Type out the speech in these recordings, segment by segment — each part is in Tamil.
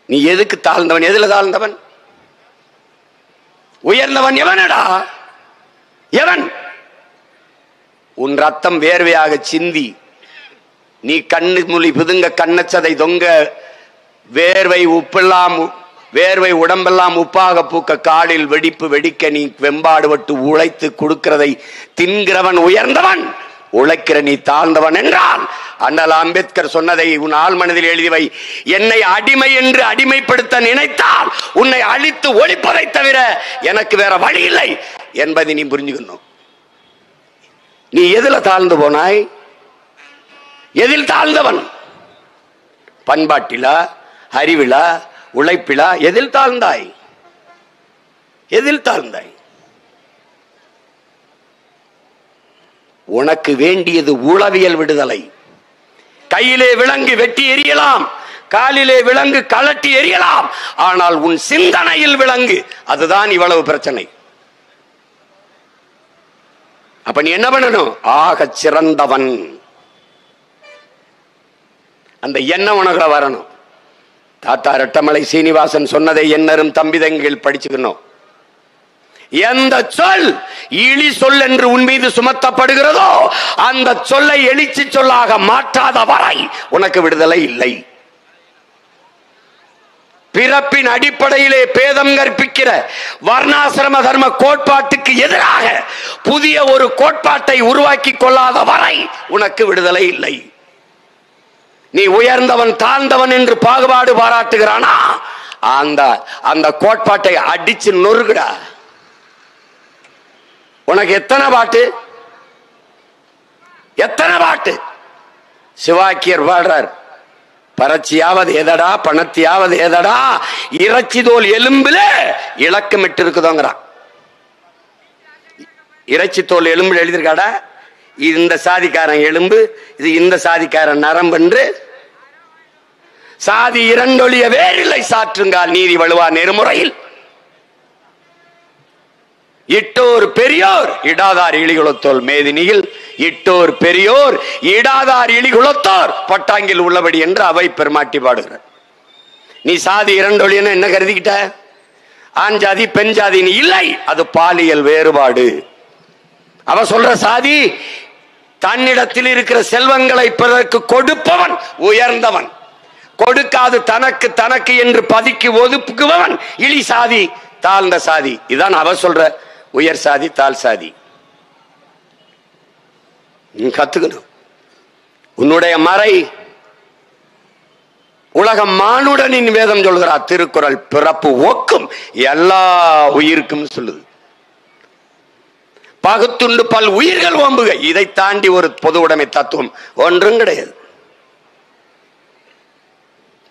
நீ எதுக்கு தாழ்ந்தவன்? எதுல தாழ்ந்தவன்? உயர்ந்தவன் எவனடா? எவன்? உன் ரத்தம் வேர்வையாக சிந்தி நீ கண்ணு மொழி புதுங்க கண்ணச்சதை தொங்க வேர்வை உப்பெல்லாம் வேர்வை உடம்பெல்லாம் உப்பாக பூக்க காலில் வெடிப்பு வெடிக்க நீ வெம்பாடுபட்டு உழைத்து கொடுக்கிறதை தின்கிறவன் உயர்ந்தவன், உழைக்கிற நீ தாழ்ந்தவன் என்றால் அண்ணல் அம்பேத்கர் சொன்னதை உன் ஆள் மனதில் எழுதி வை. என்னை அடிமை என்று அடிமைப்படுத்த நினைத்தால் உன்னை அழித்து ஒழிப்பதை தவிர எனக்கு வேற வழி இல்லை என்பதை நீ புரிஞ்சுக்கணும். நீ எதுல தாழ்ந்து போனாய்? எதில் தாழ்ந்தவன்? பண்பாட்டிலா, அறிவிலா, உழைப்பிலா? எதில் தாழ்ந்தாய்? எதில் தாழ்ந்தாய்? உனக்கு வேண்டியது உளவியல் விடுதலை. கையிலே விலங்கு வெட்டி எறியலாம், காலிலே விலங்கு கலட்டி எறியலாம், ஆனால் உன் சிந்தனையில் விலங்கு. அதுதான் இவ்வளவு பிரச்சனை. அப்ப நீ என்ன பண்ணணும்? ஆக சிறந்தவன். அந்த எண்ணம் உனக்குள்ள வரணும். தாத்தா ரெட்டமலை சீனிவாசன் சொன்னதை என்னரும் தம்பிதங்கள் படிச்சுக்கணும். எந்த சொல் இழி சொல் என்று உன் மீது சுமத்தப்படுகிறதோ அந்த சொல்லை எழுச்சி சொல்லாக மாற்றாத வரை உனக்கு விடுதலை இல்லை. பிறப்பின் அடிப்படையிலே பேதம் கற்பிக்கிற வர்ணாசிரம தர்ம கோட்பாட்டுக்கு எதிராக புதிய ஒரு கோட்பாட்டை உருவாக்கி கொள்ளாத வரை உனக்கு விடுதலை இல்லை. நீ உயர்ந்தவன் தாழ்ந்தவன் என்று பாகுபாடு பாராட்டுகிறானா? அந்த கோட்பாட்டை அடிச்சு நொறுகுடா. உனக்கு எத்தனை பாட்டு, எத்தனை பாட்டு? சிவாக்கியர் பாடுறார், பறச்சியாவது எதடா பணத்தியாவது எதடா இறைச்சி தோல் எலும்புல இலக்கமிட்டு இருக்குதோங்கிறான். இறைச்சி தோல் எலும்புல எழுதியிருக்காடா, இந்த சாதிக்காரன் எலும்பு, இது இந்த சாதிக்காரன் நரம்பு என்று. சாதி இரண்டொழிய வேறில்லை சாற்றுங்கால் நீதி வலுவா நெருமுறையில். இட்டோர் பெரியோர் இடாதார் இழிகுலத்தோல் மேதினியில் இட்டோர் பெரியோர் இடாதார் இழிகுலத்தோர் பட்டாங்கில் உள்ளபடி என்று அவை பெருமாட்டி பாடுகிறார். நீ சாதி இரண்டொழியன்னு என்ன கருதிக்கிட்ட? ஆண் ஜாதி பெண் ஜாதி இல்லை, அது பாலியல் வேறுபாடு. அவ சொல்ற சாதி தன்னிடத்தில் இருக்கிற செல்வங்களை பிறருக்கு கொடுப்பவன் உயர்ந்தவன், கொடுக்காது தனக்கு தனக்கு என்று பதுக்கி ஒதுக்குபவன் இழி சாதி தாழ்ந்த சாதி. இதான் அவ சொல்ற உயர் சாதி தாழ் சாதி. நீ கத்துக்கணும். உன்னுடைய மறை உலகம் மானுடனின் வேதம் சொல்கிறார். திருக்குறள் பிறப்பு ஒக்கும் எல்லா உயிருக்கும் சொல்லுது. பகுத்துண்டு பல் உயிர்கள் ஓம்புக. இதை தாண்டி ஒரு பொது உடைமை தத்துவம் ஒன்றும் கிடையாது,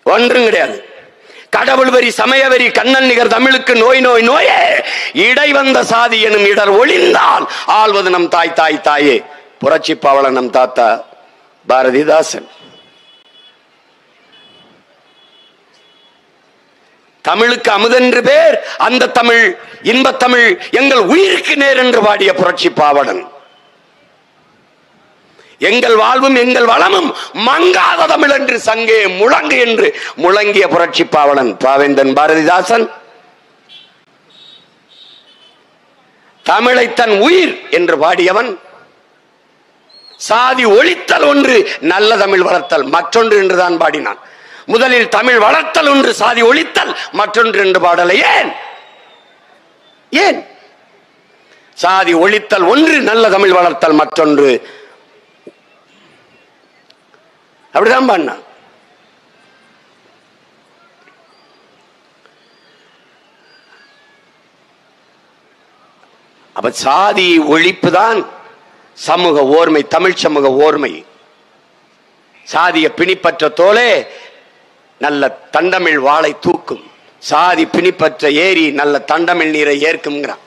ஒன்றும் கிடையாது. கடவுள் வரி சமய வரி கண்ணன் நிகர் தமிழுக்கு நோய் நோய் நோயே இடை வந்த சாதி எனும் இடர் ஒளிந்தால் ஆள்வது நம் தாய் தாய் தாயே. புரட்சி பாவலன் நம் தாத்தா பாரதிதாசன். தமிழுக்கு அமுதென்று பேர், அந்த தமிழ் இன்பத் தமிழ் எங்கள் உயிருக்கு நேர் என்று பாடிய புரட்சி பாவலன். எங்கள் வாழ்வும் எங்கள் வளமும் மங்காத தமிழ் என்று சங்கே முழங்கு என்று முழங்கிய புரட்சி பாவலன் பாவேந்தன் பாரதிதாசன். தமிழை தன் உயிர் என்று பாடியவன். சாதி ஒழித்தல் ஒன்று, நல்ல தமிழ் வளர்த்தல் மற்றொன்று என்றுதான் பாடினான். முதலில் தமிழ் வளர்த்தல் ஒன்று, சாதி ஒழித்தல் மற்றொன்று என்று பாடலை. ஏன் ஏன் சாதி ஒழித்தல் ஒன்று, நல்ல தமிழ் வளர்த்தல் மற்றொன்று, அப்படிதான் பண்ண. அப்ப சாதி ஒழிப்பு தான் சமூக ஓர்மை, தமிழ் சமூக ஓர்மை. சாதிய பிணிப்பற்ற தோலே நல்ல தண்டமிழ் வாளை தூக்கும், சாதி பிணிப்பற்ற ஏரி நல்ல தண்டமிழ் நீரை ஏற்கும்ங்கிறான்.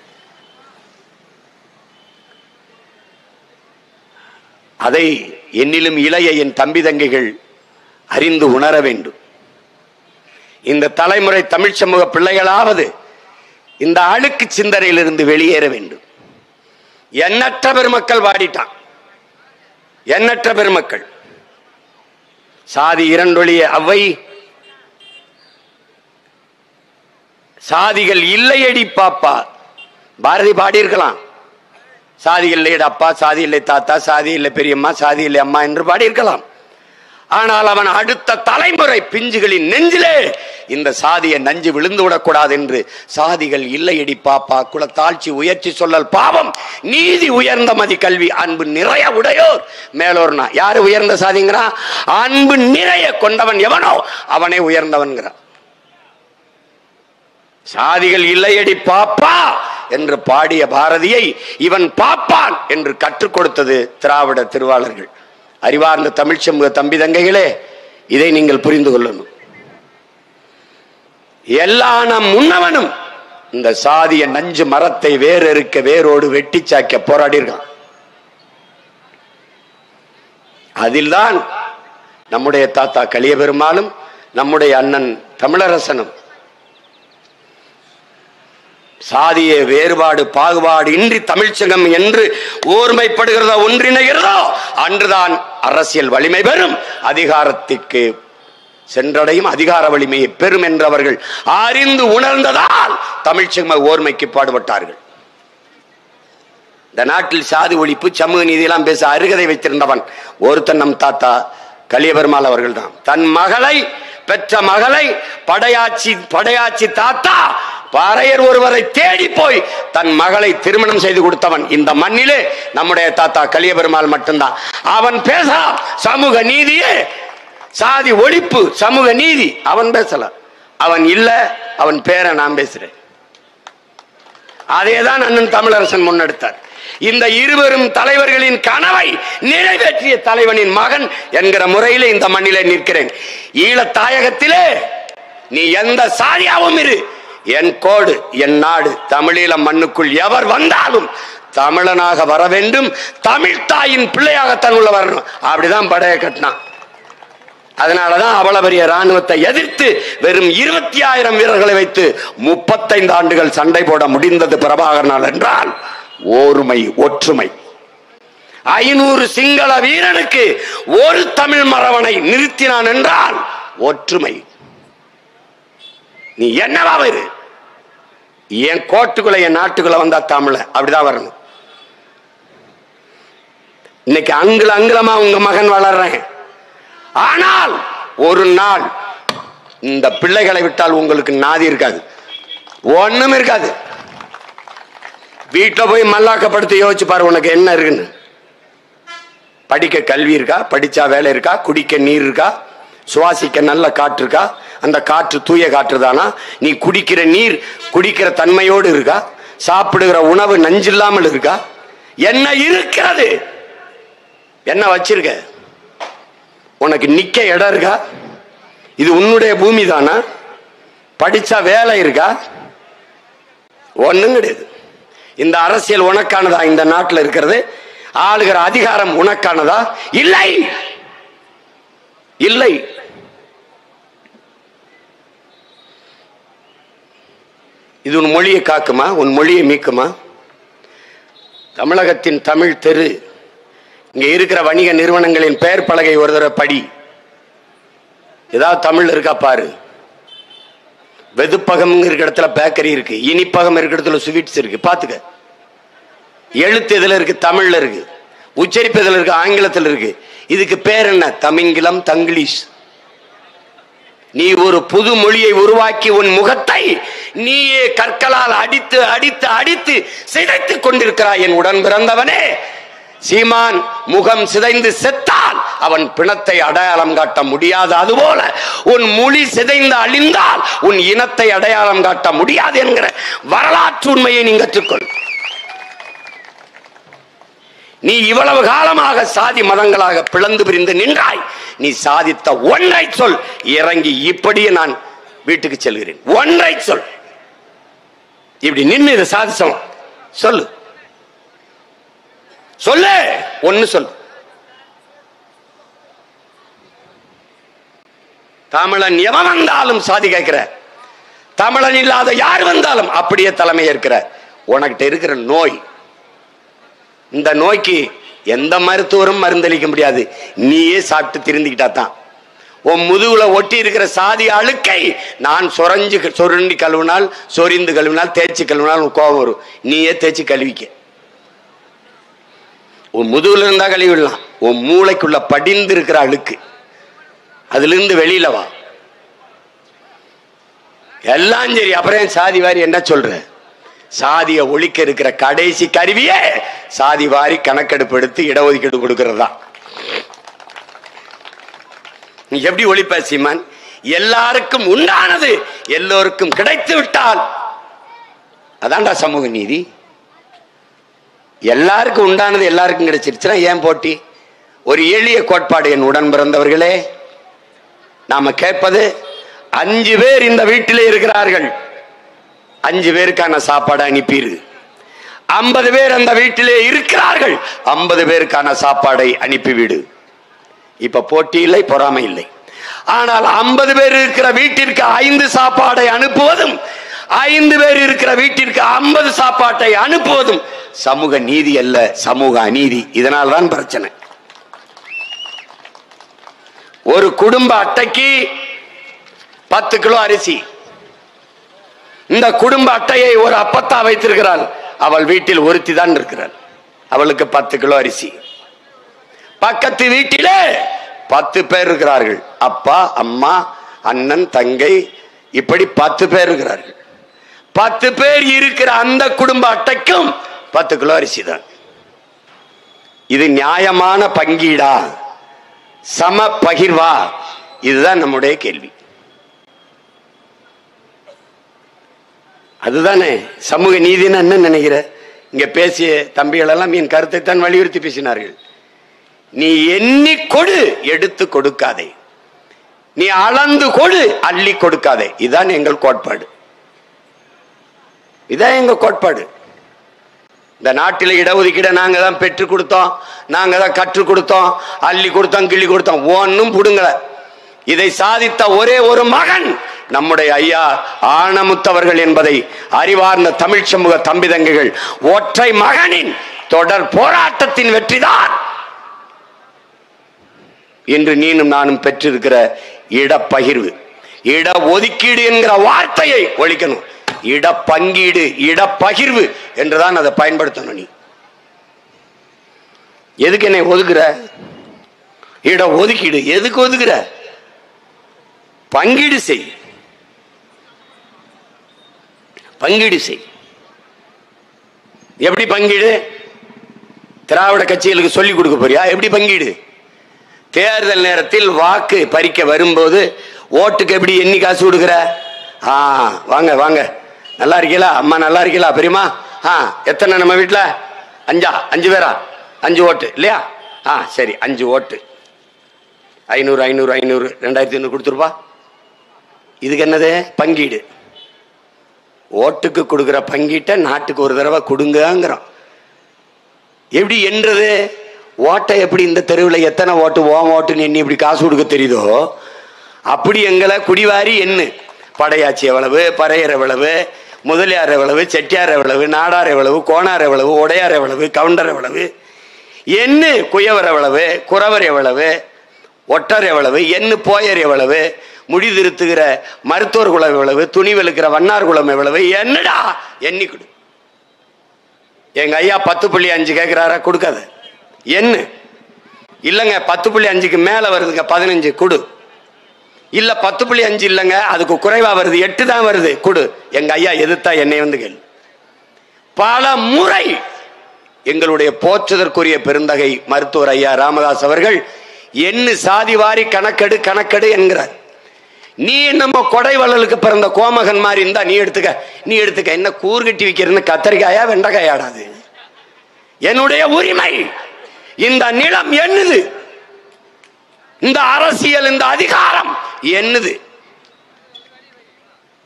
அதை என்னிலும் இளைய என் தம்பி தங்கைகள் அறிந்து உணர வேண்டும். இந்த தலைமுறை தமிழ் சமூக பிள்ளைகளாவது இந்த அழுக்கு சிந்தனையிலிருந்து வெளியேற வேண்டும். எண்ணற்ற பெருமக்கள் வாடிட்டான், எண்ணற்ற பெருமக்கள். சாதி இரண்டொழிய அவை சாதிகள் இல்லையடி பாப்பா. பாரதி பாடியிருக்கலாம். சாதிகள் இல்லையடி அப்பா, சாதி இல்லை தாத்தா, சாதி இல்லை பெரியம்மா, சாதி இல்லை அம்மா என்று பாடியிருக்கலாம். ஆனால் அவன் அடுத்த தலைமுறை பிஞ்சுகளின் நெஞ்சிலே இந்த சாதியை நஞ்சு விழுந்து விடக்கூடாது என்று சாதிகள் இல்லையடி பாப்பா, குலத்தாழ்ச்சி உயர்ச்சி சொல்லல் பாவம், நீதி உயர்ந்த மதி கல்வி, அன்பு நிறைய உடையோர் மேலோர்னா. யாரு உயர்ந்த சாதிங்கிறான்? அன்பு நிறைய கொண்டவன் எவனோ அவனே உயர்ந்தவன்கிறான். சாதிகள் இல்லையடி பாப்பா என்று பாடிய பாரதியை இவன் பாப்பான் என்று கற்றுக் கொடுத்தது திராவிட திருவாளர்கள். அறிவார்ந்த தமிழ் சமூக தம்பி தங்கைகளே, இதை நீங்கள் புரிந்து கொள்ளணும். எல்லா நம் முன்னவனும் இந்த சாதிய நஞ்சு மரத்தை வேறறுக்க வேரோடு வெட்டி சாய்க்க போராடி இருக்கான். அதில்தான் நம்முடைய தாத்தா கலிய பெருமாளும் நம்முடைய அண்ணன் தமிழரசனும் சாதிய வேறுபாடு பாகுபாடு இன்றி தமிழ்ச்சங்கம் என்று ஓர்மைப்படுகிறதோ ஒன்றிணைகிறதோ அன்றுதான் அரசியல் வலிமை பெறும், அதிகாரத்திற்கு சென்றடையும், அதிகார வலிமையை பெறும் என்றவர்கள் அறிந்து உணர்ந்ததால் தமிழ்ச்சங்க ஓர்மைக்கு பாடுபட்டார்கள். இந்த நாட்டில் சாதி ஒழிப்பு சமூக நீதியெல்லாம் பேச அருகதை வைத்திருந்தவன் ஒருத்தன் நம் தாத்தா கலிய பெருமாள் அவர்கள் தான். தன் மகளை பெற்ற மகளை படையாச்சி தாத்தா பாறையர் ஒருவரை தேடி போய் தன் மகளை திருமணம் செய்து கொடுத்தவன் இந்த மண்ணிலே நம்முடைய தாத்தா கலிய பெருமாள் மட்டும்தான். அவன் பேசலாம் சமூக நீதியே, சாதி ஒழிப்பு, சமூக நீதி, அவன் பேசலாம். அவன் இல்ல, அவன் பேரை நான் பேசுறேன். அதேதான் அண்ணன் தமிழரசன் முன்னெடுத்தார். இந்த இருவரும் தலைவர்களின் கனவை நிறைவேற்றிய தலைவனின் மகன் என்கிற முறையிலே இந்த மண்ணிலே நிற்கிறேன். ஈழத் தாயகத்திலே நீ எந்த சாதியாவும் இரு, என் கோடு என் நாடு, தமிழீழ மண்ணுக்குள் எவர் வந்தாலும் தமிழனாக வர வேண்டும், தமிழ் தாயின் பிள்ளையாகத்தான் உள்ள வரணும். அப்படிதான் படையை கட்டினான். அதனாலதான் அவ்வளவு பெரிய ராணுவத்தை எதிர்த்து வெறும் 20,000 வீரர்களை வைத்து 35 ஆண்டுகள் சண்டை போட முடிந்தது பிரபாகரனால் என்றால் ஒருமை, ஒற்றுமை. 500 சிங்கள வீரனுக்கு ஒரு தமிழ் மறவனை நிறுத்தினான் என்றால் ஒற்றுமை. நீ என்னவா இரு, என் கோட்டுக்குள்ள என் நாட்டுக்குள்ள வந்தா தமிழ, அப்படிதான் வரணும். இன்னைக்கு அங்குலமா உங்க மகன் வளர்றேன். ஆனால் ஒரு நாள் இந்த பிள்ளைகளை விட்டால் உங்களுக்கு நாதி இருக்காது, ஒண்ணும் இருக்காது. வீட்டுல போய் மல்லாக்கப்படுத்தி யோசிச்சு பாரு, உனக்கு என்ன இருக்குன்னு. படிக்க கல்வி இருக்கா, படிச்சா வேலை இருக்கா, குடிக்க நீர் இருக்கா, சுவாசிக்க நல்ல காற்று இருக்கா, அந்த காற்று தூய காற்று தானா, நீ குடிக்கிற நீர் குடிக்கிற தன்மையோடு இருக்கா, சாப்பிடுகிற உணவு நஞ்சில்லாமல் இருக்கா, என்ன இருக்கிறது, என்ன வச்சிருக்க, உனக்கு நிக்க இடம் இருக்கா, இது உன்னுடைய பூமி தானா, படிச்சா வேலை இருக்கா, ஒண்ணும் கிடையாது. இந்த அரசியல் உனக்கானதா, இந்த நாட்டில் இருக்கிறது ஆளுகிற அதிகாரம் உனக்கானதா? இல்லை, இல்லை. இது உன் மொழியை காக்குமா, உன் மொழியை மீக்குமா? தமிழகத்தின் தமிழ் தெரு, இங்க இருக்கிற வணிக நிறுவனங்களின் பெயர் பலகை ஒரு தடவை படி, ஏதாவது தமிழ் இருக்கா பாரு. வெதுப்பகம் இருக்கிற இடத்துல பேக்கரி இருக்கு, இனிப்பகம் இருக்கிற இடத்துல ஸ்வீட்ஸ் இருக்கு, பாத்துக்க. எழுத்து எதுல இருக்கு? தமிழ்ல இருக்கு. உச்சரிப்பு எதுல இருக்கு? ஆங்கிலத்தில் இருக்கு. இதுக்கு பேர் என்ன? தமிங்கிலம், தங்கிலீஷ். நீ ஒரு புது மொழியை உருவாக்கி உன் முகத்தை நீயே கற்களால் அடித்து அடித்து அடித்து சிதைத்துக் கொண்டிருக்கிறாய். என் உடன் பிறந்தவனே, சீமான் முகம் சிதைந்து செத்தால் அவன் பிணத்தை அடையாளம் காட்ட முடியாது. அதுபோல உன் மொழி சிதைந்து அழிந்தால் உன் இனத்தை அடையாளம் காட்ட முடியாது என்கிற வரலாற்று உண்மையை நீ கற்றுக்கொள். நீ இவ்வளவு காலமாக சாதி மதங்களாக பிளந்து பிரிந்து நின்றாய். நீ சாதித்த ஒன்றை சொல். இறங்கி இப்படியே நான் வீட்டுக்கு செல்கிறேன், ஒன்றை சொல். இப்படி நின்று இதை சாதிச்சோம் சொல்லு, சொல்லு, ஒன்னு சொல். தமிழன் எவன் வந்தாலும் சாதி கேட்கிற, தமிழன் இல்லாத யார் வந்தாலும் அப்படியே தலைமை ஏற்கிற. உனக்கிட்ட இருக்கிற நோய், இந்த நோய்க்கு எந்த மருத்துவரும் மருந்தளிக்க முடியாது. நீயே சாப்பிட்டு திருந்திக்கிட்டா தான். உன் முதுகுல ஒட்டி இருக்கிற சாதி அழுக்கை நான் சொருண்டி கழுவினால், சொரிந்து கழுவினால், தேய்ச்சி கழுவினால் கோபம் வரும். நீயே தேய்ச்சி கழுவிக்க. உன் முதுகுல இருந்தா கழுவிடலாம். உன் மூளைக்குள்ள படிந்து இருக்கிற அழுக்கு, அதுல இருந்து வெளியில வா. எல்லாம் சரி, அப்புறம் சாதி வாரி என்ன சொல்ற? சாதிய ஒழிக்க இருக்கிற கடைசி கருவியே சாதி வாரி கணக்கெடுப்பு எடுத்து இடஒதுக்கீடு கொடுக்கறதா. நீ எப்படி ஒழிப்ப சீமான்? எல்லாருக்கும் உண்டானது எல்லோருக்கும் கிடைத்து விட்டால் அதான்டா சமூக நீதி. எல்லாருக்கும் உண்டானது எல்லாருக்கும் கிடைச்சிருச்சுன்னா ஏன் போட்டி? ஒரு எளிய கோட்பாடு என் உடன் பிறந்தவர்களே. நாம கேட்பது, 5 பேர் இந்த வீட்டிலே இருக்கிறார்கள், 5 பேருக்கான சாப்பாடு அனுப்பிடு. 50 பேர் அந்த வீட்டிலே இருக்கிறார்கள், 50 பேருக்கான சாப்பாடை அனுப்பிவிடு. இப்ப போட்டி இல்லை, பொறாமை இல்லை. ஆனால் 50 பேர் இருக்கிற வீட்டிற்கு 5 சாப்பாடை அனுப்புவதும், 5 பேர் இருக்கிற வீட்டிற்கு 50 சாப்பாட்டை அனுப்புவதும் சமூக நீதி அல்ல, சமூக அநீதி. இதனால்தான் பிரச்சனை. ஒரு குடும்ப அட்டைக்கு 10 கிலோ அரிசி. இந்த குடும்ப அட்டையை ஒரு அப்பத்தா வைத்திருக்கிறாள். அவள் வீட்டில் ஒருத்தி தான் இருக்கிறாள். அவளுக்கு 10 கிலோ அரிசி. பக்கத்து வீட்டிலே 10 பேர் இருக்கிறார்கள். அப்பா, அம்மா, அண்ணன், தங்கை, இப்படி 10 பேர் இருக்கிறார்கள். 10 பேர் இருக்கிற அந்த குடும்ப அட்டைக்கும் 10 கிலோ அரிசி தான். இது நியாயமான பங்கீடா, சம பகிர்வா? இதுதான் நம்முடைய கேள்வி. அதுதானே சமூக நீதினு என்ன நினைக்கிற? இங்க பேசிய தம்பிகள் எல்லாம் என் கருத்தை தான் வலியுறுத்தி பேசினார்கள். நீ எண்ணி கொடு, எடுத்து கொடுக்காதே. நீ அளந்து கொடு, அள்ளி கொடுக்காதே. இதுதான் எங்கள் கோட்பாடு. இதான் எங்க கோட்பாடு. இந்த நாட்டில் இடஒதுக்கீடு நாங்க தான் பெற்றுக் கொடுத்தோம், நாங்க தான் கற்றுக் கொடுத்தோம், அள்ளி கொடுத்தோம், கிள்ளி கொடுத்தோம், ஒன்னும் புடுங்கல. இதை சாதித்த ஒரே ஒரு மகன் நம்முடைய ஐயா ஆனமுத்தவர்கள் என்பதை அறிவார்ந்த தமிழ் சமூக தம்பிதங்கைகள் ஒற்றை மகனின் தொடர் போராட்டத்தின் வெற்றிதான் இன்று நீனும் நானும் பெற்றிருக்கிற இடப்பகிர்வு. இட ஒதுக்கீடு என்கிற வார்த்தையை ஒழிக்கணும். இட பங்கீடு, இடப்பகிர்வு என்றுதான் அதை பயன்படுத்தணும். நீ எதுக்கு என்னை ஒதுக்குற? இட ஒதுக்கீடு எதுக்கு ஒதுக்குற? பங்கீடு செய், பங்கீடு செய். எப்படி பங்கீடு? திராவிட கட்சிகளுக்கு சொல்லிக் கொடுக்க போறியா? எப்படி பங்கீடு? தேர்தல் நேரத்தில் வாக்கு பறிக்க வரும்போது ஓட்டுக்கு எப்படி எண்ணி காசு கொடுக்குற? வாங்க வாங்க, நல்லா இருக்கீங்களா? அம்மா நல்லா இருக்கீங்களா? பெரியமா எத்தனை நம்ம வீட்டில்? 5 பேரா? 5 ஓட்டு இல்லையா? சரி, 5 ஓட்டு 500 500 500 2500 கொடுத்துருப்பா. இதுக்கு என்னது? பங்கீடு. ஓட்டுக்கு கொடுக்குற பங்கீட்டை நாட்டுக்கு ஒரு தடவை கொடுங்கிறோம். எப்படி என்றது? ஓட்டை எப்படி இந்த தெருவில் எத்தனை ஓட்டு ஓட்டுன்னு எண்ணி இப்படி காசு கொடுக்க தெரியுதோ அப்படி எங்களை குடிவாரி எண்ணு. படையாச்சி எவ்வளவு, பறையர் எவ்வளவு, முதலியார் எவ்வளவு, செட்டியார் எவ்வளவு, நாடார் எவ்வளவு, கோணார் எவ்வளவு, உடையார் எவ்வளவு, கவுண்டர் எவ்வளவு எண்ணு. குயவர் எவ்வளவு, குறவர் எவ்வளவு, ஒட்டர் எவ்வளவு எண்ணு. போயர் எவ்வளவு, முடி திருத்துகிற மருத்துவர் குலம் எவ்வளவு, துணி வெளுக்கிற வண்ணார் குலம் எவ்வளவு, என்னடா எண்ணி கொடு. எங்க ஐயா 10.5 கேட்கிறாரா? கொடுக்காத. என்ன இல்லைங்க 10.5க்கு மேல வருதுங்க, 15 கொடு. இல்ல 10.5 இல்லைங்க, அதுக்கு குறைவா வருது, 8 தான் வருது, கொடு. எங்க ஐயா எதிர்த்தா என்னை வந்து கேள். பல முறை எங்களுடைய போற்றுதற்குரிய பெருந்தகை மருத்துவர் ஐயா ராமதாஸ் அவர்கள் என்ன சாதிவாரி கணக்கெடு கணக்கெடு என்கிறார். நீ நம்ம கொடை வள்ளலுக்கு பிறந்த கோமகன் மாதிரி இருந்தா நீ எடுத்துக்க. என்ன கூறுகட்டி வைக்கிறன்னு கத்தரிக்காயா வெண்டைக்காயாடாது? என்னுடைய உரிமை. இந்த நிலம் என்னது? இந்த அரசியல், இந்த அதிகாரம் என்னது?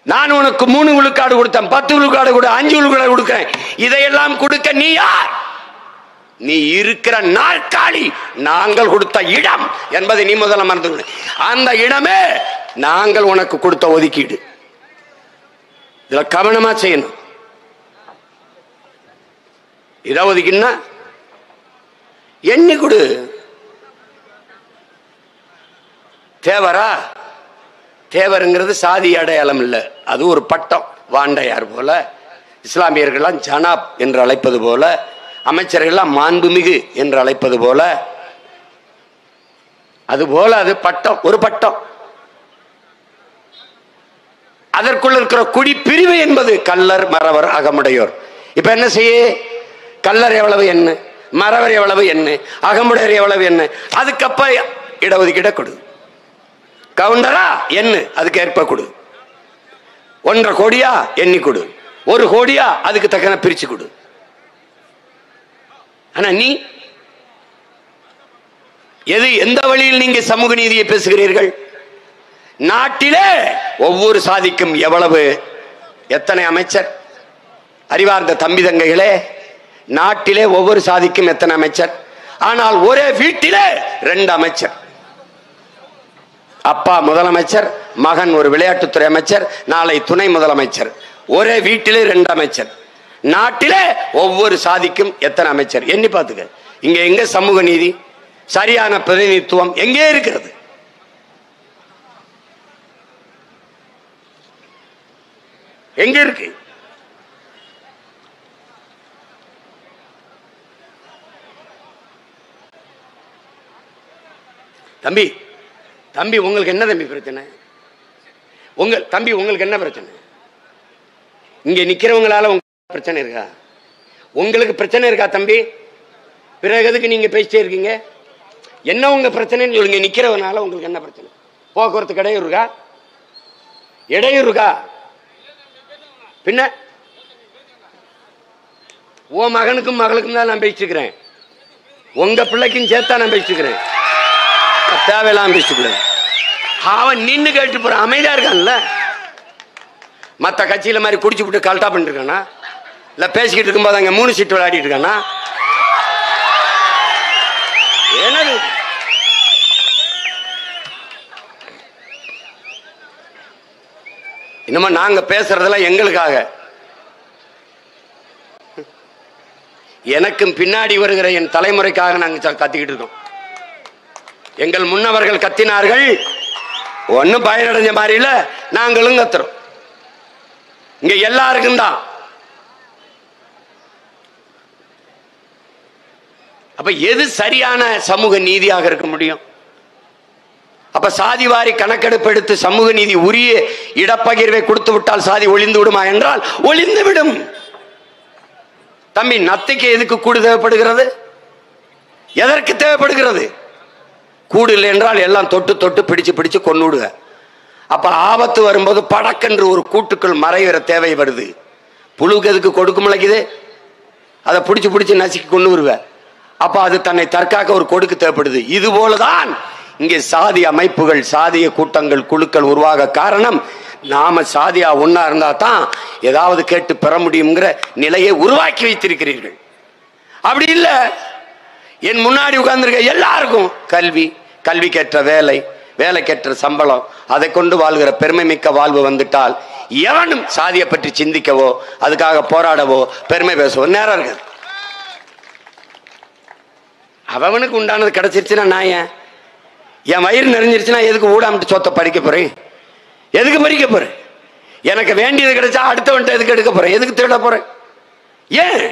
நான் உனக்கு 3 விழுக்காடு கொடுத்தேன், 10 விழுக்காடு கொடு, 5 விழுக்காடு கொடுக்கிறேன். இதையெல்லாம் கொடுக்க நீ யார்? நீ இருக்கிற நாற்காலி நாங்கள் கொடுத்த இடம் என்பதை நீ முதல்ல மறந்து. அந்த இடமே நாங்கள் உனக்கு கொடுத்த ஒதுக்கீடு. இதுல கவனமா செய்யணும். இடஒதுக்கீடுனா எண்ணி கொடு. தேவரா? தேவருங்கிறது சாதி அடையாளம் இல்லை, அது ஒரு பட்டம். வாண்டையார் போல, இஸ்லாமியர்கள்லாம் ஜனாப் என்று அழைப்பது போல, அமைச்சர்கள்லாம் மாண்புமிகு என்று அழைப்பது போல, அது போல அது பட்டம், ஒரு பட்டம். அதற்குள்ள இருக்கிற குடி பிரிவு என்பது கள்ளர், மறவர், அகமுடையோர். இப்ப என்ன செய்ய? கள்ளர் எவ்வளவு என்ன, மறவர் எவ்வளவு என்ன, அகமுடையர் எவ்வளவு என்ன, அதுக்கப்ப இடஒதுக்கீட கொடு. கவுண்டரா என்ன, அதுக்கு ஏற்ப கொடு. 1.5 கோடியா எண்ணி கொடு, 1 கோடியா அதுக்கு தக்கன பிரிச்சு கொடு. ஆனா நீ எந்த வழியில் நீங்க சமூக நீதியை பேசுகிறீர்கள்? நாட்டிலே ஒவ்வொரு சாதிக்கும் எவ்வளவு, எத்தனை அமைச்சர்? அறிவார்ந்த தம்பி தங்கைகளே, நாட்டிலே ஒவ்வொரு சாதிக்கும் எத்தனை அமைச்சர்? ஆனால் ஒரே வீட்டிலே 2 அமைச்சர். அப்பா முதலமைச்சர், மகன் ஒரு விளையாட்டுத்துறை அமைச்சர், நாளை துணை முதலமைச்சர். ஒரே வீட்டிலே 2 அமைச்சர். நாட்டிலே ஒவ்வொரு சாதிக்கும் எத்தனை அமைச்சர்? எண்ணி பார்த்துக்க. இங்க எங்க சமூக நீதி, சரியான பிரதிநிதித்துவம் எங்கே இருக்கிறது? எங்க இருக்கு? தம்பி தம்பி உங்களுக்கு என்ன தம்பி பிரச்சனை? உங்களுக்கு என்ன பிரச்சனை? இங்க நிக்கிறவங்களால உங்களுக்கு பிரச்சனை இருக்கா? உங்களுக்கு பிரச்சனை இருக்கா தம்பி? பிறகு எதுக்கு நீங்க பேசிட்டே இருக்கீங்க? என்ன உங்க பிரச்சனைன்னு சொல்லுங்க. நிக்கிறவனால உங்களுக்கு என்ன பிரச்சனை? போக்குவரத்து இடையூறு இருக்கா? இடையூறு இருக்கா? பின்ன உன் மகனுக்கும் மகளுக்கும் தான் நான் பேசிட்டு இருக்கிறேன். உங்க பிள்ளைக்கும் சேர்த்தா நான் பேசிட்டு இருக்கிறேன். தேவையில்லாம பேசிட்டு அவன் நின்று கேட்டு போறான். அமைதியா இருக்கான்ல. மற்ற கட்சியில மாதிரி குடிச்சு விட்டு கல்ட்டா பண்ணிட்டு இருக்கானா? இல்ல பேசிக்கிட்டு இருக்கும்போது அங்க 3 சீட்டு விளையாடிட்டு இருக்கானா? என்னது இன்னுமா நாங்க பேசுறதெல்லாம் எங்களுக்காக. எனக்கும் பின்னாடி வருகிற என் தலைமுறைக்காக நாங்க கத்திக்கிட்டு இருக்கோம். எங்கள் முன்னவர்கள் கத்தினார்கள், ஒன்னும் பயனடைஞ்ச மாதிரி இல்ல, நாங்களும் கத்துறோம். இங்க எல்லாருக்கும் தான். அப்ப எது சரியான சமூக நீதியாக இருக்க முடியும்? அப்ப சாதிவாரி கணக்கெடுப்பு எடுத்து சமூக நீதி உரிய இடப்பகிர்வை கொடுத்து விட்டால் சாதி ஒளிந்து விடுமா என்றால் ஒளிந்து விடும். தம்பி, நத்தைக்கு எதுக்கு கூடு தேவைப்படுகிறது? எதற்கு தேவைப்படுகிறது? கூடு இல்லை என்றால் எல்லாம் தொட்டு தொட்டு பிடிச்சு பிடிச்சு கொண்டு விடுக. அப்ப ஆபத்து வரும்போது படக்கென்று ஒரு கூட்டுக்குள் மறைகிற தேவை வருது. புழுக்கு எதுக்கு கொடுக்க முளைக்குது? அதை பிடிச்சு பிடிச்சு நசுக்கி கொண்டு வருவ. அப்ப அது தன்னை தற்காக்க ஒரு கொடுக்கு தேவைப்படுது. இது போலதான் இங்கே சாதி அமைப்புகள், சாதிய கூட்டங்கள், குழுக்கள் உருவாக காரணம். நாம சாதியா ஒன்னா இருந்தா தான் ஏதாவது கேட்டு பெற முடியுங்கிற நிலையை உருவாக்கி வைத்திருக்கிறீர்கள். அப்படி இல்ல, என் முன்னாடி உட்கார்ந்துருக்க எல்லாருக்கும் கல்வி, கல்விக்கேற்ற வேலை, வேலைக்கேற்ற சம்பளம், அதை கொண்டு வாழ்கிற பெருமை மிக்க வாழ்வு வந்துட்டால் எவனும் சாதியை பற்றி சிந்திக்கவோ அதுக்காக போராடவோ பெருமை பேசவோ நேரம் இருக்காது. அவனுக்கு உண்டானது கிடைச்சிருச்சுன்னா நான் என் வயிறு நிறைஞ்சிருச்சுன்னா எதுக்கு ஊடாமட்டு சொத்தை படிக்க போறேன்? எதுக்கு பறிக்க போறேன்? எனக்கு வேண்டியது கிடைச்சா அடுத்தவன்ட்ட எதுக்கு எடுக்க போறேன்? எதுக்கு திருட போறேன்? ஏன்?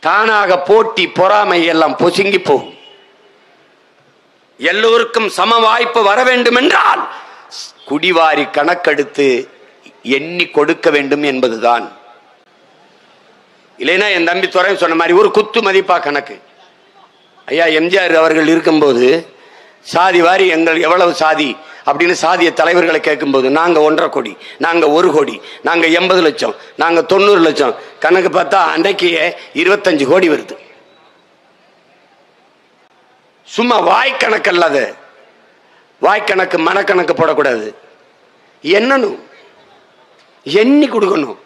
தானாக போட்டி பொறாமை எல்லாம் பொசுங்கி போகும். எல்லோருக்கும் சம வாய்ப்பு வர வேண்டும் என்றால் குடிவாரி கணக்கெடுத்து எண்ணி கொடுக்க வேண்டும் என்பதுதான். இல்லைன்னா என் தம்பி துறை சொன்ன மாதிரி ஒரு குத்து மதிப்பா கணக்கு. ஐயா எம்ஜிஆர் அவர்கள் இருக்கும்போது சாதி வாரி எங்கள் எவ்வளவு சாதி அப்படின்னு சாதிய தலைவர்களை கேட்கும்போது நாங்க 1.5 கோடி, நாங்க 1 கோடி, நாங்க 80 லட்சம், நாங்க 90 லட்சம், கணக்கு பார்த்தா அன்றைக்கு 25 கோடி வருது. சும்மா வாய்க்கணக்கு அல்லாத, வாய்க்கணக்கு மனக்கணக்கு போடக்கூடாது. என்னன்னு எண்ணி கொடுக்கணும்.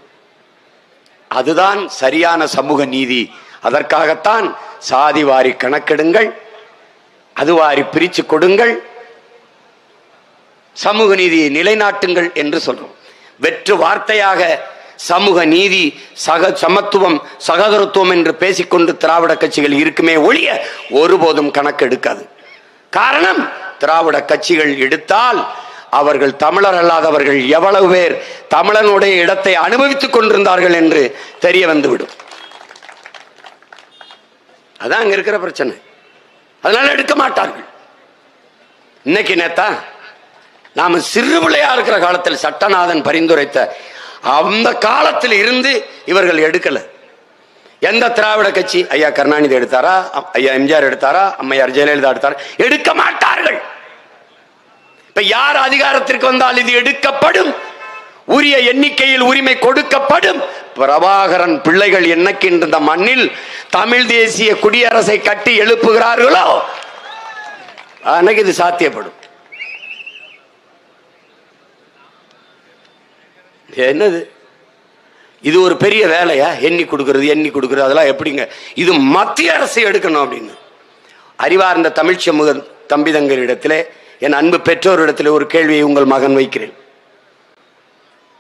அதுதான் சரியான சமூக நீதி. அதற்காகத்தான் சாதி வாரி கணக்கெடுங்கள், அது வாரி பிரிச்சு கொடுங்கள், சமூக நீதியை நிலைநாட்டுங்கள் என்று சொல்றோம். வெற்று வார்த்தையாக சமூக நீதி, சமத்துவம், சகோதரத்துவம் என்று பேசிக்கொண்டு திராவிட கட்சிகள் இருக்குமே ஒழிய ஒருபோதும் கணக்கு எடுக்காது. காரணம், திராவிட கட்சிகள் எடுத்தால் அவர்கள் தமிழர் அல்லாதவர்கள் எவ்வளவு பேர் தமிழனுடைய இடத்தை அனுபவித்துக் கொண்டிருந்தார்கள் என்று தெரிய வந்துவிடும். அதான் அங்க இருக்கிற பிரச்சனை. அதனால எடுக்க மாட்டார்கள். இன்னைக்கு நேத்தா நாம சிறு பிள்ளையா இருக்கிற காலத்தில் சட்டநாதன் பரிந்துரைத்த அந்த காலத்தில் இருந்து இவர்கள் எடுக்கல. எந்த திராவிட கட்சி? ஐயா கருணாநிதி எடுத்தாரா? ஐயா எம்ஜிஆர் எடுத்தாரா? அம்மையார் ஜெயலலிதா எடுத்தாரா? எடுக்க மாட்டார்கள். இப்ப யார் அதிகாரத்திற்கு வந்தால் இது எடுக்கப்படும், உரிய எண்ணிக்கையில் உரிமை கொடுக்கப்படும். பிரபாகரன் பிள்ளைகள் என்னைக்கின்ற இந்த மண்ணில் தமிழ் தேசிய குடியரசை கட்டி எழுப்புகிறார்களோ அன்னைக்கு இது சாத்தியப்படும். என்னது இது? ஒரு பெரிய வேலையா? எண்ணி கொடுக்கிறது அதெல்லாம் எப்படிங்க? இது மத்திய அரசு எடுக்கணும் அப்படின்னு அறிவார்ந்த தமிழ் சமூக தம்பிதங்களிடத்திலே, என் அன்பு பெற்றோரிடத்திலே ஒரு கேள்வியை உங்கள் மகன் வைக்கிறேன்.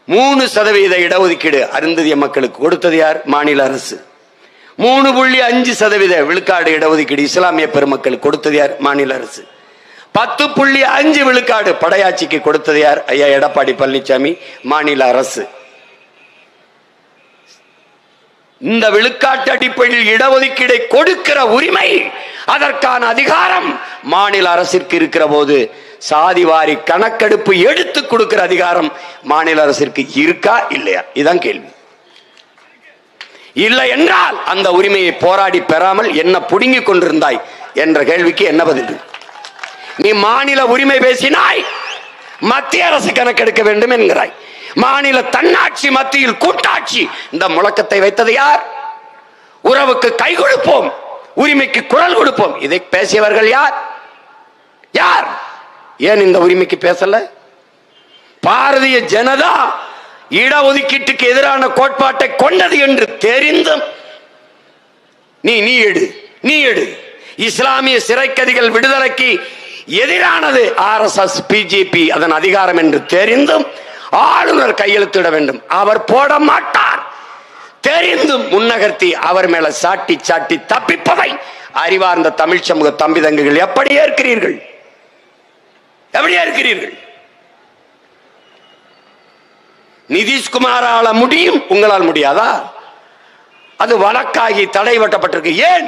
3% இடஒதுக்கீடு அருந்ததிய மக்களுக்கு கொடுத்தது யார்? மாநில அரசு. 3.5% விழுக்காடு இடஒதுக்கீடு இஸ்லாமிய பெருமக்களுக்கு கொடுத்தது யார்? மாநில அரசு. 10.5 விழுக்காடு படையாட்சிக்கு கொடுத்தது யார்? ஐயா எடப்பாடி பழனிசாமி, மாநில அரசு. இந்த விழுக்காட்டு அடிப்படையில் இடஒதுக்கீடை கொடுக்கிற உரிமை, அதற்கான அதிகாரம் மாநில அரசிற்கு இருக்கிற போது சாதிவாரி கணக்கெடுப்பு எடுத்து கொடுக்கிற அதிகாரம் மாநில அரசிற்கு இருக்கா இல்லையா? இதுதான் கேள்வி. இல்லை என்றால் அந்த உரிமையை போராடி பெறாமல் என்ன புடுங்கிக் கொண்டிருந்தாய் என்ற கேள்விக்கு என்ன பதில்? நீ மாநில உரிமை பேசினாய், மத்திய அரசு கணக்கெடுக்க வேண்டும் என்கிறாய். மாநில தன்னாட்சி மத்தியில் கூட்டாட்சி, இந்த முழக்கத்தை வைத்தது யார்? உறவுக்கு கை கொடுப்போம், உரிமைக்கு குரல் கொடுப்போம், இதை பேசியவர்கள் யார்? யார்? ஏன் இந்த உரிமைக்கு பேசல? பாரதிய ஜனதா இடஒதுக்கீட்டுக்கு எதிரான கோட்பாட்டை கொண்டது என்று தெரிந்தும் நீ எடு. இஸ்லாமிய சிறைக்கதிகள் விடுதலைக்கு எதிரானது RSS பிஜேபி அதன் அதிகாரம் என்று தெரிந்தும் ஆளுநர் கையெழுத்திட வேண்டும். அவர் போட மாட்டார். தெரிந்தும் முன்னகர்த்தி அவர் மேல சாட்டி சாட்டி தப்பிப்பதை அறிவார்ந்த தமிழ் சமூக தம்பிதங்குகள் எப்படி ஏற்கிறீர்கள்? நிதிஷ்குமாரால முடியும், உங்களால் முடியாதா? அது வழக்காகி தடை வெட்டப்பட்டிருக்கு. ஏன்?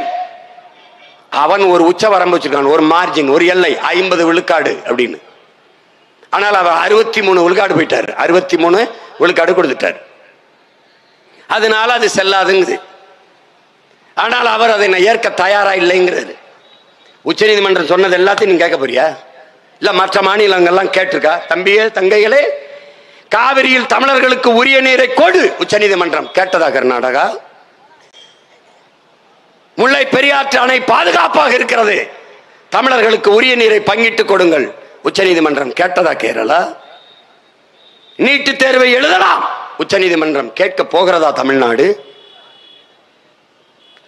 அவன் ஒரு உச்ச வரம்பு வச்சிருக்கான், ஒரு மார்ஜின், ஒரு எல்லை, 50 விழுக்காடு அப்படின்னு. ஆனால் அவர் 63 விழுக்காடு போயிட்டார். 63 விழுக்காடு கொடுத்துட்டார். அதனால அது செல்லாதுங்குது. ஆனால் அவர் அதை ஏற்க தயாரா இல்லைங்கிறது. உச்ச நீதிமன்றம் சொன்னது எல்லாத்தையும் நீங்க கேட்க போறியா? இல்ல மற்ற மாநிலங்கள்லாம் கேட்டிருக்கா? தங்கைகளே, காவிரியில் தமிழர்களுக்கு உரிய நீரை கொடு உச்ச நீதிமன்றம் கேட்டதா? கர்நாடகா. முல்லை பெரியாற்று அணை பாதுகாப்பாக இருக்கிறது, தமிழர்களுக்கு உரிய நீரை பங்கிட்டு கொடுங்கள் உச்ச நீதிமன்றம் கேட்டதா? கேரளா. நீட்டு தேர்வை எழுதலாம் உச்ச நீதிமன்றம் கேட்க போகிறதா தமிழ்நாடு?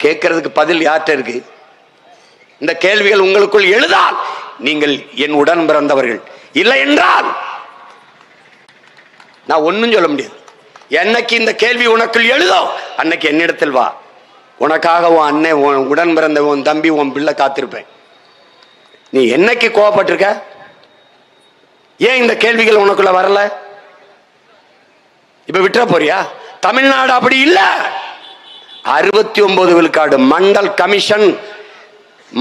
கேட்கறதுக்கு பதில் யார்கிட்ட இருக்கு? இந்த கேள்விகள் உங்களுக்குள் எழுதால் நீங்கள் என் உடன் பிறந்தவர்கள். இல்லை என்றால் நான் ஒன்னும் சொல்ல முடியாது. என்னைக்கு இந்த கேள்வி உனக்குள் எழுதோ அன்னைக்கு என்னிடத்தில் வா. உனக்காக உன் அண்ணன், உன் உடன் பிறந்த உன் தம்பி, உன் பிள்ளை காத்திருப்பேன். நீ என்னைக்கு கோவப்பட்டிருக்க? ஏன் இந்த கேள்விகள் உனக்குள்ள வரல? இப்ப விட்டுற போறியா? தமிழ்நாடு அப்படி இல்ல. 69 விழுக்காடு மண்டல் கமிஷன்,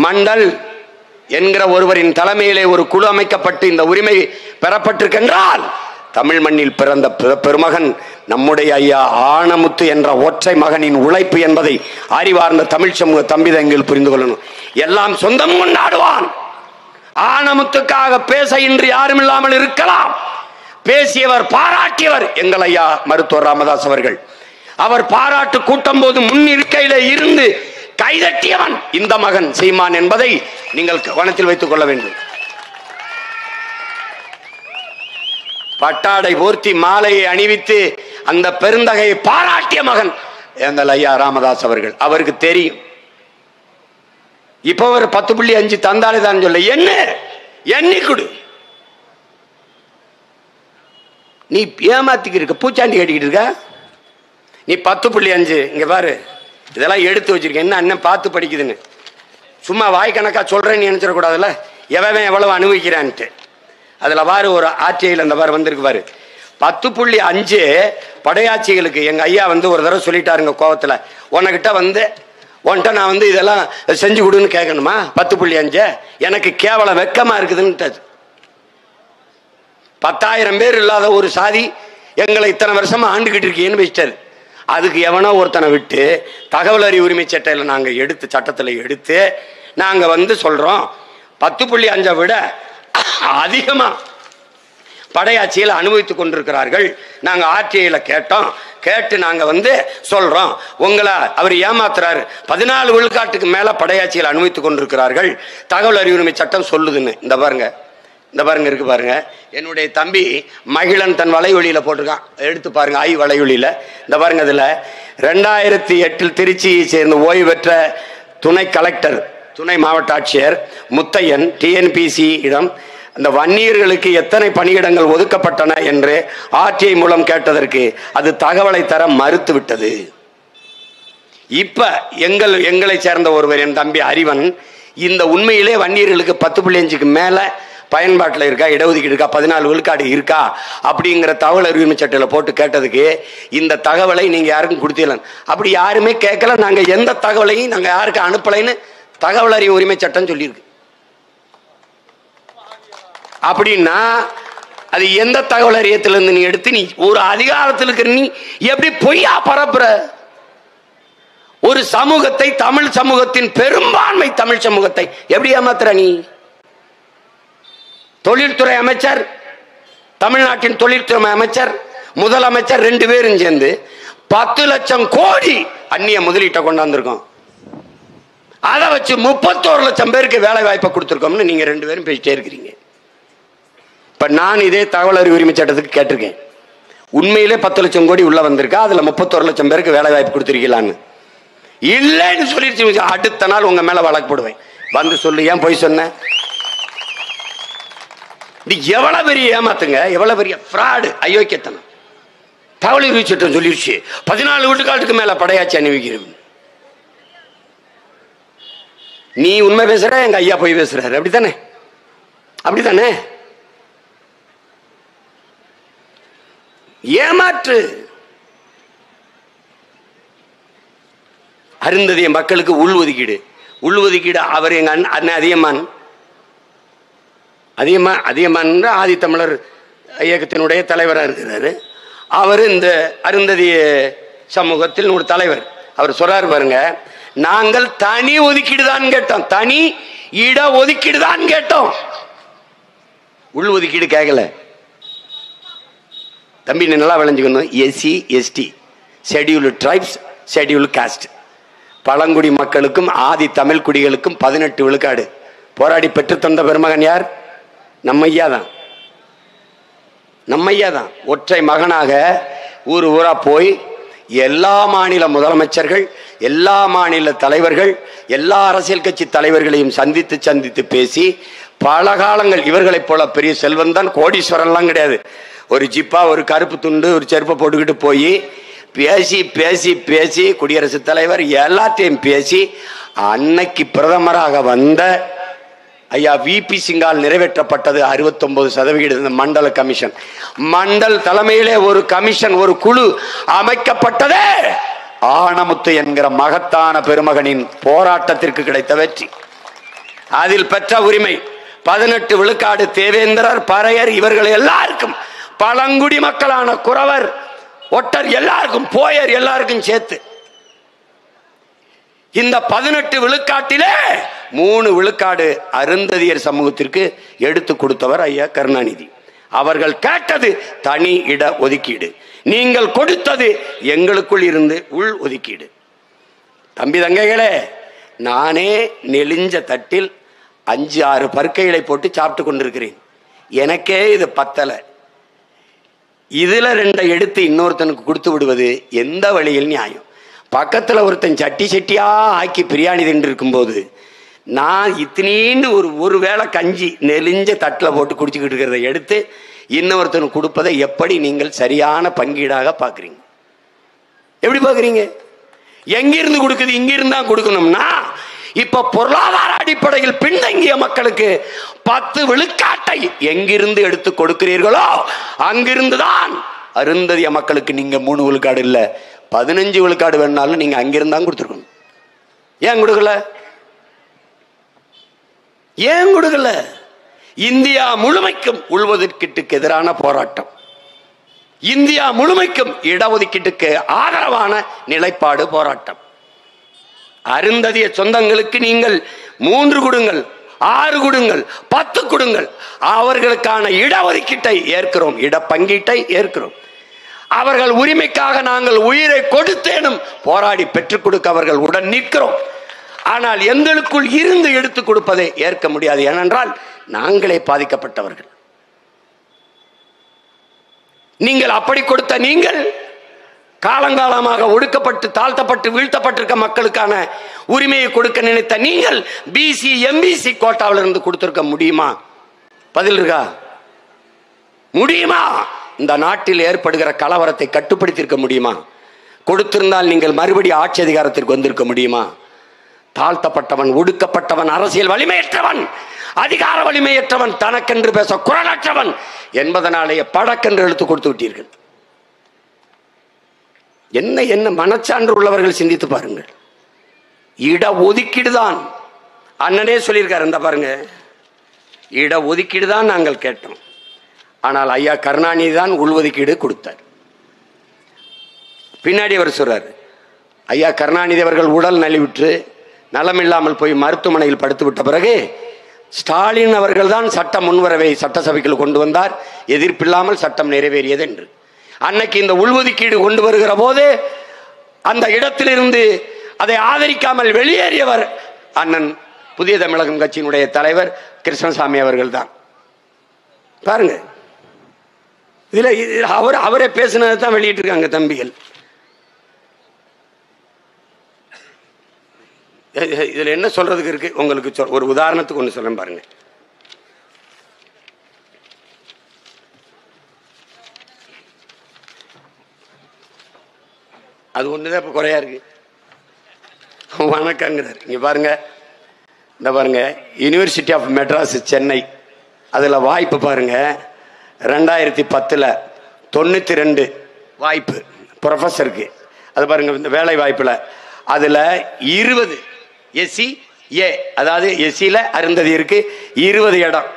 மண்டல் என்கிற ஒருவரின் தலைமையிலே ஒரு குழு அமைக்கப்பட்டு இந்த உரிமை பெறப்பட்டிருக்கின்றால் தமிழ் மண்ணில் பிறந்த பெருமகன் நம்முடைய ஐயா ஆனமுத்து என்ற ஒற்றை மகனின் உழைப்பு என்பதை அறிவார்ந்த தமிழ் சமூக தம்பிதங்கள் புரிந்து கொள்ளணும். எல்லாம் சொந்தம் கொண்டாடுவான். ஆனமுத்துக்காக பேச இன்று யாரும் இல்லாமல் இருக்கலாம். பேசியவர், பாராட்டியவர் எங்கள் ஐயா மருத்துவர் ராமதாஸ் அவர்கள். அவர் பாராட்டு கூட்டம் போது முன் இருக்கையிலே இருந்து கைதட்டியவன் இந்த மகன் சீமான் என்பதை நீங்கள் கவனத்தில் வைத்துக் கொள்ள வேண்டும். பட்டாடை போர்த்தி மாலையை அணிவித்து அந்த பெருந்தகையை பாராட்டிய மகன் எங்கள் ஐயா ராமதாஸ் அவர்கள். அவருக்கு தெரியும். இப்ப ஒரு 10.5 தந்தாலே தான் சொல்ல, என்ன எண்ணி கொடு. நீ ஏமாத்திக்கிட்டு இருக்க, பூச்சாண்டி கட்டிக்கிட்டு இருக்க. நீ 10.5 இங்க பாரு, இதெல்லாம் எடுத்து வச்சிருக்க. என்ன அண்ணன் பார்த்து படிக்குதுன்னு சும்மா வாய்க்கணக்கா சொல்றேன்னு நினைச்சிடக்கூடாதுல்ல. எவன் எவ்வளவு அனுபவிக்கிறான்ட்டு. அதுல பாரு ஒரு ஆட்சியில் அந்த பாரு வந்திருக்கு பாரு 10.5 படையாட்சிகளுக்கு எங்க ஐயா ஒரு தடவை சொல்லிட்டாருங்க கோவத்துல, உனக்கிட்ட உன்கிட்ட நான் இதெல்லாம் செஞ்சு கொடுன்னு கேட்கணுமா? 10.5 எனக்கு கேவலம் வெக்கமா இருக்குதுன்னு. 10,000 பேர் இல்லாத ஒரு சாதி எங்களை இத்தனை வருஷமா ஆண்டுகிட்டு இருக்கீங்கன்னு வச்சிட்டாரு. அதுக்கு எவனோ ஒருத்தனை விட்டு தகவல் அறிவு உரிமை சட்டையில் நாங்க எடுத்து சட்டத்தில் எடுத்து நாங்க சொல்றோம் 10.5 விட அதிகமா படையாட்சியில் அனுபவித்துக் கொண்டிருக்கிறார்கள். நாங்க ஆர்டிஐல கேட்டோம், கேட்டு நாங்க சொல்றோம். உங்களை அவர் ஏமாத்துறாரு. 14 விழுக்காட்டுக்கு மேல படையாட்சியில் அனுபவித்துக் கொண்டிருக்கிறார்கள் தகவல் அறிவு உரிமை சட்டம் சொல்லுதுன்னு. இந்த பாருங்க இருக்கு பாருங்க. என்னுடைய தம்பி மகிழன் தன் வலைவெளியில போட்டிருக்கான், எடுத்து பாருங்க. வலைவெளியில இந்த பாருங்க. அதுல 2008 திருச்சியை சேர்ந்த ஓய்வு பெற்ற துணை கலெக்டர் துணை மாவட்ட ஆட்சியர் முத்தையன் டிஎன்பிசி இடம் அந்த வன்னியர்களுக்கு எத்தனை பணியிடங்கள் ஒதுக்கப்பட்டன என்று ஆர்டிஐ மூலம் கேட்டதற்கு அது தகவலை தர மறுத்து விட்டது. இப்ப எங்களை சேர்ந்த ஒருவர் என் தம்பி அறிவன் இந்த உண்மையிலே வன்னியர்களுக்கு 10.5க்கு மேல பயன்பாட்டில் இருக்கா, இடஒதுக்கீடு இருக்கா, 14 விழுக்காடு இருக்கா அப்படிங்கிற தகவல் அறிவு சட்டையில போட்டு கேட்டதுக்கு இந்த தகவலை நீங்க யாருக்கும் கொடுத்தீங்க. அப்படி யாருமே கேட்கல. நாங்க எந்த தகவலையும் நாங்க யாருக்கு அனுப்பலைன்னு தகவல் அறிவு உரிமை சட்டம் சொல்லியிருக்கு. அப்படின்னா அது எந்த தகவல் அறியத்திலிருந்து நீ எடுத்து நீ ஒரு அதிகாரத்தில் இருக்கிற நீ எப்படி பொய்யா பரப்புற? ஒரு சமூகத்தை, தமிழ் சமூகத்தின் பெரும்பான்மை தமிழ் சமூகத்தை எப்படி ஏமாத்துற நீ? தொழில்துறை அமைச்சர், தமிழ்நாட்டின் தொழில்துறை அமைச்சர், முதலமைச்சர் 2 பேரும் சேர்ந்து 10 லட்சம் கோடி அந்நிய முதலீட்டை கொண்டாந்துருக்கோம். அதை வச்சு 31 லட்சம் பேருக்கு வேலை வாய்ப்பை கொடுத்துருக்கோம்னு நீங்க 2 பேரும் பேசிட்டே இருக்கிறீங்க. இப்ப நான் இதே தகவல் அறிவு உரிமை சட்டத்துக்கு கேட்டிருக்கேன், உண்மையிலே 10 லட்சம் கோடி உள்ள வந்திருக்கா, அதுல 31 லட்சம் பேருக்கு வேலை வாய்ப்பு கொடுத்துருக்கலான்னு. இல்லைன்னு சொல்லிடுச்சு. அடுத்த நாள் உங்க மேல வழக்கு போடுவேன். சொல்லு, ஏன் போய் சொன்ன? இது எவ்வளவு பெரிய ஏமாத்துங்க, எவ்வளவு பெரிய ஃப்ராடு, அயோக்கியத்தனம். தகவல் அறிவு சட்டம் சொல்லிடுச்சு 14 விழுக்காட்டுக்கு மேல படையாட்சி அனுபவிக்கிறது. நீ உண்மை பேசுற, எங்க ஐயா போய் பேசுறாரு. அப்படித்தானே? அப்படித்தானே? ஏமாற்று. அருந்ததிய மக்களுக்கு உள்ஒதுக்கீடு அவர் எங்க அண்ணன் அதியமான் ஆதித்தமிழர் இயக்கத்தினுடைய தலைவராக இருக்கிறாரு. அவர் இந்த அருந்ததிய சமூகத்தில் ஒரு தலைவர். அவர் சொல்றாரு பாருங்க, நாங்கள் தனி ஒதுக்கீடு தான் கேட்டோம், தனி இட ஒதுக்கீடு தான் கேட்டோம், உள் ஒதுக்கீடு கேட்கல. தம்பி நல்லா விளைஞ்சுக்கணும். SC ST scheduled tribes scheduled caste பழங்குடி மக்களுக்கும் ஆதி தமிழ் குடிகளுக்கும் 18 விழுக்காடு போராடி பெற்று தந்த பெருமகன் யார்? நம்மையா தான். ஒற்றை மகனாக ஊரா போய் எல்லா மாநில முதலமைச்சர்கள், எல்லா மாநில தலைவர்கள், எல்லா அரசியல் கட்சி தலைவர்களையும் சந்தித்து பேசி பல காலங்கள் இவர்களைப் போல பெரிய செல்வன் தான், கோடீஸ்வரன்லாம் கிடையாது. ஒரு ஜிப்பா, ஒரு கருப்பு துண்டு, ஒரு செருப்பை போட்டுக்கிட்டு போய் பேசி பேசி பேசி குடியரசுத் தலைவர் எல்லாத்தையும் பேசி அன்னைக்கு பிரதமராக வந்த ஐயா விபி சிங்கால் நிறைவேற்றப்பட்டது 69% மண்டல கமிஷன். மண்டல் தலைமையிலே ஒரு கமிஷன், ஒரு குழு அமைக்கப்பட்டதே ஆனமுத்து என்கிற மகத்தான பெருமகனின் போராட்டத்திற்கு கிடைத்த வெற்றி. அதில் பெற்ற உரிமை 18 விழுக்காடு தேவேந்திரர், பறையர் இவர்கள் எல்லாருக்கும், பழங்குடி மக்களான குறவர், ஒட்டர் எல்லாருக்கும், போயர் எல்லாருக்கும் சேர்த்து இந்த 18 விழுக்காட்டிலே 3 விழுக்காடு அருந்ததியர் சமூகத்திற்கு எடுத்து கொடுத்தவர் ஐயா கருணாநிதி. அவர்கள் கேட்டது தனி இட ஒதுக்கீடு, நீங்கள் கொடுத்தது எங்களுக்குள் இருந்து உள் ஒதுக்கீடு. தம்பி தங்கைகளே, நானே நெளிஞ்ச தட்டில் 5-6 பருக்கைகளை போட்டு சாப்பிட்டு கொண்டிருக்கிறேன். எனக்கே இது பத்தலை. இதுல 2 எடுத்து இன்னொருத்தனுக்கு கொடுத்து விடுவது எந்த வழியில் நியாயம்? பக்கத்துல ஒருத்தன் சட்டியா ஆக்கி பிரியாணி தின்று இருக்கும்போது நான் இத்தனீன்னு ஒரு வேளை கஞ்சி நெளிஞ்ச தட்டில் போட்டு குடிச்சுக்கிட்டு இருக்கிறத எடுத்து இன்னொருத்தனுக்கு கொடுப்பதை எப்படி நீங்கள் சரியான பங்கீடாக பார்க்குறீங்க? எப்படி பார்க்குறீங்க? எங்கிருந்து கொடுக்குது? இங்கிருந்து தான் கொடுக்கணும்னா இப்ப பொருளாதார அடிப்படையில் பின்தங்கிய மக்களுக்கு 10 விழுக்காட்டை எங்கிருந்து எடுத்து கொடுக்கிறீர்களோ அங்கிருந்துதான் அருந்ததிய மக்களுக்கு நீங்க 3 விழுக்காடு இல்ல 15 விழுக்காடு வேணாலும் நீங்க அங்கிருந்தான் கொடுத்துருக்கணும். ஏன் கொடுக்கல? ஏன் கொடுக்கல? இந்தியா முழுமைக்கும் உள்ஒதுக்கீட்டுக்கு எதிரான போராட்டம், இந்தியா முழுமைக்கும் இடஒதுக்கீட்டுக்கு ஆதரவான நிலைப்பாடு போராட்டம். அருந்ததிய சொந்தங்களுக்கு நீங்கள் 3 கொடுங்கள், 6 கொடுங்கள், 10 கொடுங்கள், அவர்களுக்கான இடஒதுக்கீட்டை ஏற்கிறோம், இடப்பங்கீட்டை ஏற்கிறோம். அவர்கள் உரிமைக்காக நாங்கள் உயிரை கொடுத்தேனும் போராடி பெற்றுக் கொடுக்க அவர்கள் உடன் நிற்கிறோம். ஆனால் எங்களுக்குள் இருந்து எடுத்துக் கொடுப்பதை ஏற்க முடியாது. ஏனென்றால் நாங்களே பாதிக்கப்பட்டவர்கள். நீங்கள் அப்படி கொடுத்த நீங்கள் காலங்காலமாக ஒடுக்கப்பட்டு தாழ்த்தப்பட்டு வீழ்த்தப்பட்டிருக்க மக்களுக்கான உரிமையை கொடுக்க நினைத்த நீங்கள் பிசி எம்பிசி கோட்டாவில் இருந்து கொடுத்திருக்க முடியுமா? பதில் இருக்கா? முடியுமா? இந்த நாட்டில் ஏற்படுகிற கலவரத்தை கட்டுப்படுத்தியிருக்க முடியுமா? கொடுத்திருந்தால் நீங்கள் மறுபடி ஆட்சி அதிகாரத்திற்கு வந்திருக்க முடியுமா? தாழ்த்தப்பட்டவன், ஒடுக்கப்பட்டவன், அரசியல் வலிமையற்றவன், அதிகார வலிமையற்றவன், தனக்கென்று பேச குரலற்றவன் என்பதனாலேயே படக்கென்று எழுத்து கொடுத்து விட்டீர்கள். என்ன என்ன மனச்சான்று உள்ளவர்கள் சிந்தித்து பாருங்கள். இட ஒதுக்கீடு தான் அண்ணனே சொல்லியிருக்காரு. இந்த பாருங்க, இட ஒதுக்கீடு தான் நாங்கள் கேட்டோம். ஆனால் ஐயா கருணாநிதி தான் உள்ஒதுக்கீடு கொடுத்தார். பின்னாடி அவர் சொல்றாரு, ஐயா கருணாநிதி அவர்கள் உடல் நலிவுற்று நலமில்லாமல் போய் மருத்துவமனையில் படுத்து விட்ட பிறகு ஸ்டாலின் அவர்கள் தான் சட்ட முன்வரவை சட்டசபைக்குள் கொண்டு வந்தார், எதிர்ப்பில்லாமல் சட்டம் நிறைவேறியது என்று. அன்னைக்கு இந்த உள்ஒதுக்கீடு கொண்டு வருகிற போது அந்த இடத்திலிருந்து அதை ஆதரிக்காமல் வெளியேறியவர் அண்ணன் புதிய தமிழகம் கட்சியினுடைய தலைவர் கிருஷ்ணசாமி அவர்கள் தான். பாருங்க, இதுல அவரே பேசினதை தான் வெளியிட்டு இருக்காங்க தம்பிகள். இதுல என்ன சொல்றதுக்கு இருக்கு உங்களுக்கு? ஒரு உதாரணத்துக்கு ஒண்ணு சொல்றேன் பாருங்க. அது ஒண்ணுதான் இப்ப குறையா இருக்கு. வணக்கங்கிறார். இங்க பாருங்க, இந்த பாருங்க, யூனிவர்சிட்டி ஆஃப் மெட்ராஸ் சென்னை, அதுல வாய்ப்பு பாருங்க, 2010 92 வாய்ப்பு ப்ரொஃபஸருக்கு. அது பாருங்க, இந்த வேலை வாய்ப்புல அதுல 20 எஸ்சி ஏ, அதாவது எஸ்சியில அருந்ததி இருக்கு 20 இடம்,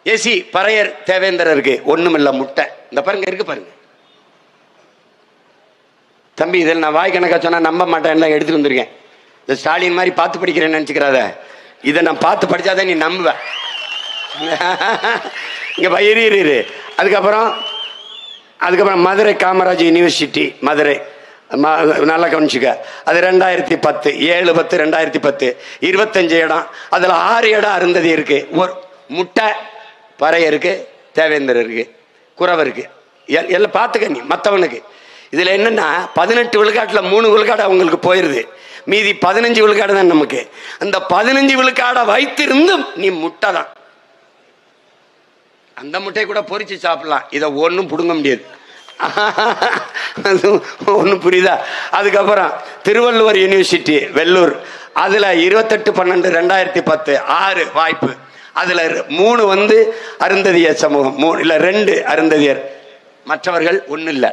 எஸ்சி பறையர் தேவேந்திரர் இருக்கு ஒண்ணுமில்ல முட்டை. இந்த பாருங்க இருக்கு பாருங்க தம்பி. இதில் நான் வாய் கணக்கா சொன்னா நம்ப மாட்டேன், எல்லாம் எடுத்துட்டு வந்திருக்கேன். இந்த ஸ்டாலின் மாதிரி பார்த்து படிக்கிறேன்னு நினைச்சுக்கிறாத, இதை நான் பார்த்து படிச்சாதான் நீ நம்புவ. இங்க இரு. அதுக்கப்புறம் மதுரை காமராஜ் யூனிவர்சிட்டி மதுரை, நல்லா கவனிச்சுக்க. அது 2010 7-10 2010 25 இடம், அதுல 6 இடம் அருந்ததி இருக்கு. ஒரு முட்டை பறைய இருக்கு, தேவேந்திரர் இருக்கு, குறவர் இருக்கு, எல்லாம் பார்த்துக்க நீ மற்றவனுக்கு. இதுல என்னன்னா 18 விழுக்காட்டுல 3 விழுக்காடு அவங்களுக்கு போயிருது, மீதி 15 விழுக்காடு தான் நமக்கு. அந்த 15 விழுக்காடை வைத்திருந்தும் நீ முட்டை தான். அந்த முட்டையை கூட பொறிச்சு சாப்பிடலாம், இதை ஒன்றும் புடுங்க முடியாது. ஒன்றும் புரியுதா? அதுக்கப்புறம் திருவள்ளுவர் யூனிவர்சிட்டி வெள்ளூர், அதுல 28/12/2010 6 வாய்ப்பு. அதுல 3 அருந்ததிய சமூகம், 2 அருந்ததியர், மற்றவர்கள் ஒன்றும் இல்லை.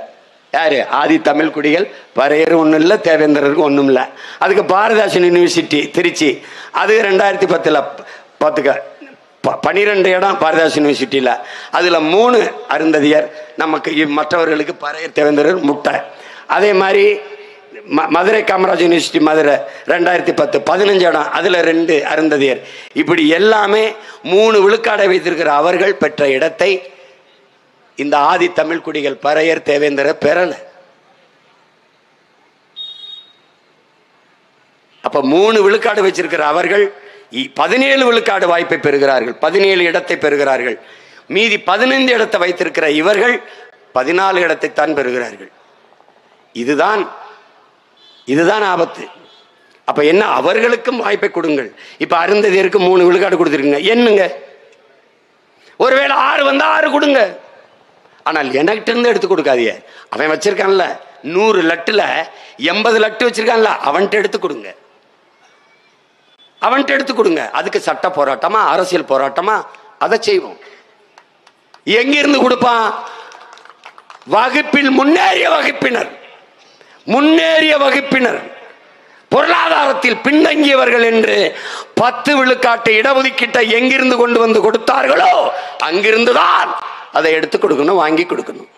யாரு? ஆதி தமிழ் குடிகள், பறையரும் ஒன்றும் இல்லை, தேவேந்திரருக்கு ஒன்றும் இல்லை. அதுக்கு பாரதிதாசன் யூனிவர்சிட்டி திருச்சி, அது 2010 பார்த்துக்க 12 இடம் பாரதிதாசன் யூனிவர்சிட்டியில், அதில் 3 அருந்ததியர், நமக்கு மற்றவர்களுக்கு பறையர் தேவேந்திரர் முட்டை. அதே மாதிரி மதுரை காமராஜ் யூனிவர்சிட்டி மதுரை 2010 15 இடம், அதில் 2 அருந்ததியர். இப்படி எல்லாமே 3 விழுக்காடை வைத்திருக்கிற அவர்கள் பெற்ற இடத்தை இந்த ஆதி தமிழ் குடிகள் பறையர் தேவேந்திரர் பெறல. அப்ப 3 விழுக்காடு வச்சிருக்கிற அவர்கள் 17 விழுக்காடு வாய்ப்பை பெறுகிறார்கள், 17 இடத்தை பெறுகிறார்கள். மீதி 15 இடத்தை வைத்திருக்கிற இவர்கள் 14 இடத்தை தான் பெறுகிறார்கள். இதுதான் ஆபத்து. அப்ப என்ன? அவர்களுக்கும் வாய்ப்பை கொடுங்கள். இப்ப அருந்ததியருக்கு 3 விழுக்காடு கொடுத்துருக்குங்க, என்னங்க? ஒருவேளை 6 வந்தா 6 கொடுங்க. ஆனால் எனக்கு இருந்து எடுத்து கொடுக்காதீங்க. அவன் வச்சிருக்கான்ல 100 லட்டுல 80 லட்டு வச்சிருக்கான்ல, அவன்கிட்ட எடுத்து கொடுங்க. அவன்கிட்ட எடுத்து கொடுங்க. அதுக்கு சட்ட போராட்டமா அரசியல் போராட்டமா அதை செய்வோம். எங்கிருந்து கொடுப்பான்? வகுப்பில் முன்னேறிய வகுப்பினர் பொருளாதாரத்தில் பின்தங்கியவர்கள் என்று 10 விழுக்காட்டு இடஒதுக்கீட்டை எங்கிருந்து கொண்டு வந்து கொடுத்தார்களோ அங்கிருந்துதான் அதை எடுத்து கொடுக்கணும், வாங்கி கொடுக்கணும்.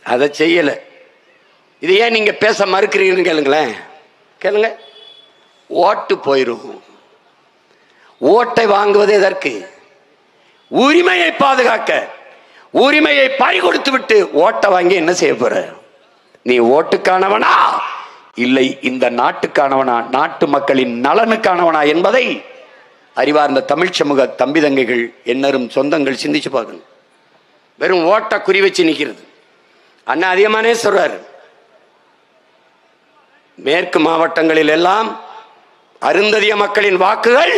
அதை செய்யல. இது ஏன் நீங்க பேச மறுக்கிறீங்கன்னு கேளுங்களேன். கேளுங்க. ஓட்டு போயிரும். ஓட்டை வாங்குவது எதற்கு? உரிமையை பாதுகாக்க. உரிமையை பறி கொடுத்து விட்டு ஓட்டை வாங்கி என்ன செய்ய போற? நீ ஓட்டுக்கானவனா இல்லை இந்த நாட்டுக்கானவனா, நாட்டு மக்களின் நலனுக்கானவனா என்பதை அறிவார்ந்த தமிழ் சமூக தம்பி தங்கைகள் என்னரும் சொந்தங்கள் சிந்திச்சு பார்க்கணும். வெறும் ஓட்டை குறி வச்சு நிற்கிறது. அண்ணா அதிகமானே சொல்றாரு, மேற்கு மாவட்டங்களில் எல்லாம் அருந்ததிய மக்களின் வாக்குகள்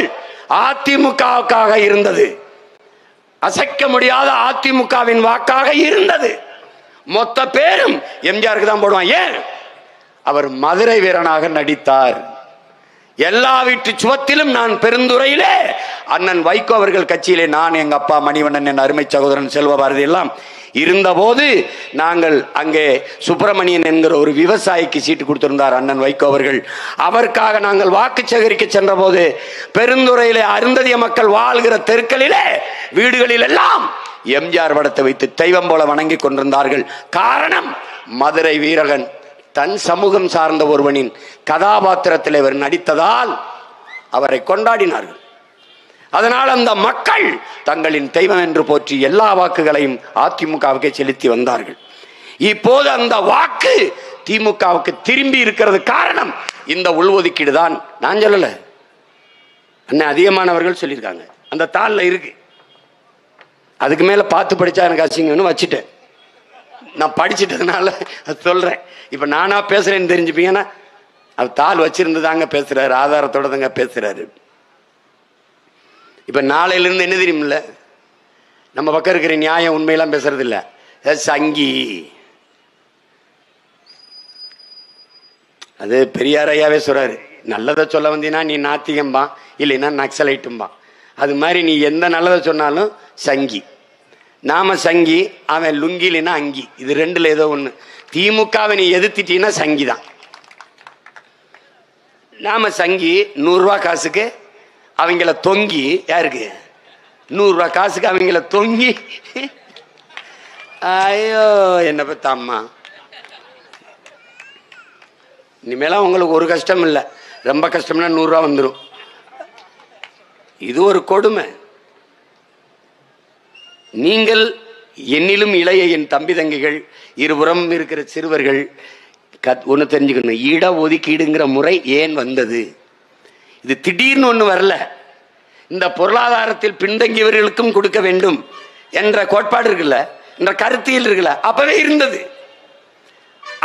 அதிமுகவுக்காக இருந்தது. அசைக்க முடியாத அதிமுகவின் வாக்காக இருந்தது. மொத்த பேரும் எம்ஜிஆருக்கு தான் போடுவான். ஏன்? அவர் மதுரை வீரனாக நடித்தார். எல்லா வீட்டு சுவத்திலும் நான் பெருந்துறையிலே அண்ணன் வைகோ அவர்கள் கட்சியிலே நான், எங்க அப்பா மணிவண்ணன், என் அருமை சகோதரன் செல்வ பாரதி எல்லாம் இருந்தபோது நாங்கள் அங்கே சுப்பிரமணியன் என்கிற ஒரு விவசாயிக்கு சீட்டு கொடுத்திருந்தார் அண்ணன் வைகோ அவர்கள். அவருக்காக நாங்கள் வாக்கு சேகரிக்க சென்ற போது பெருந்துறையிலே அருந்ததிய மக்கள் வாழ்கிற தெருக்களிலே வீடுகளில் எல்லாம் எம்ஜிஆர் படத்தை வைத்து தெய்வம் போல வணங்கி கொண்டிருந்தார்கள். காரணம், மதுரை வீரகன் தன் சமூகம் சார்ந்த ஒருவனின் கதாபாத்திரத்தில் இவர் நடித்ததால் அவரை கொண்டாடினார்கள். அதனால் அந்த மக்கள் தங்களின் தெய்வம் என்று போற்றி எல்லா வாக்குகளையும் அதிமுகவுக்கு செலுத்தி வந்தார்கள். இப்போது அந்த வாக்கு திமுகவுக்கு திரும்பி இருக்கிறது. காரணம் இந்த உள்ஒதுக்கீடு தான். நான் சொல்லல, அண்ணன் அதிகமானவர்கள் சொல்லியிருக்காங்க. அந்த தாளில் இருக்கு. அதுக்கு மேல பார்த்து படிச்சா எனக்கு அசிங்கம்னு வச்சுட்டேன். நான் படிச்சுட்டதுனால சொல்றேன். இப்ப நானா பேசுறேன்னு தெரிஞ்சுப்பீங்கன்னா, அது தாள் வச்சிருந்துதாங்க பேசுறாரு, ஆதாரத்தோட தாங்க பேசுறாரு. இப்ப நாளையிலிருந்து என்ன தெரியுமில்ல, நம்ம பக்கம் இருக்கிற நியாயம் உண்மையெல்லாம் பேசுறது இல்ல, சங்கி. அது பெரியார் ஐயாவே சொல்றாரு, நல்லதை சொல்ல வந்தீங்கன்னா நீ நாத்திகம்பா, இல்லைன்னா நக்சலைட்டும்பா. அது மாதிரி நீ எந்த நல்லதை சொன்னாலும் சங்கி. நாம சங்கி, அவன் லுங்கிலினா அங்கி. இது ரெண்டுல ஏதோ ஒண்ணு. திமுகவை நீ எதிர்த்திட்டீங்கன்னா சங்கி தான். நாம சங்கி 100 ரூபா காசுக்கு அவங்கள தொங்கி, யாருக்கு 100 ரூபா காசுக்கு அவங்கள தொங்கி, ஐயோ என்ன பத்த அம்மா, இனிமேலாம் உங்களுக்கு ஒரு கஷ்டம் இல்லை. ரொம்ப கஷ்டம்னா 100 ரூபா வந்துடும். இது ஒரு கொடுமை. நீங்கள் என்னிலும் இளைய என் தம்பி தங்கைகள், இருபுறம் இருக்கிற சிறுவர்கள் ஒன்று தெரிஞ்சுக்கணும். இட ஒதுக்கீடுங்கிற முறை ஏன் வந்தது? இது திடீர்னு ஒன்று வரல. இந்த பொருளாதாரத்தில் பின்தங்கியவர்களுக்கும் கொடுக்க வேண்டும் என்ற கோட்பாடு இருக்குல்ல, என்ற கருத்தியல் இருக்குல்ல, அப்பவே இருந்தது.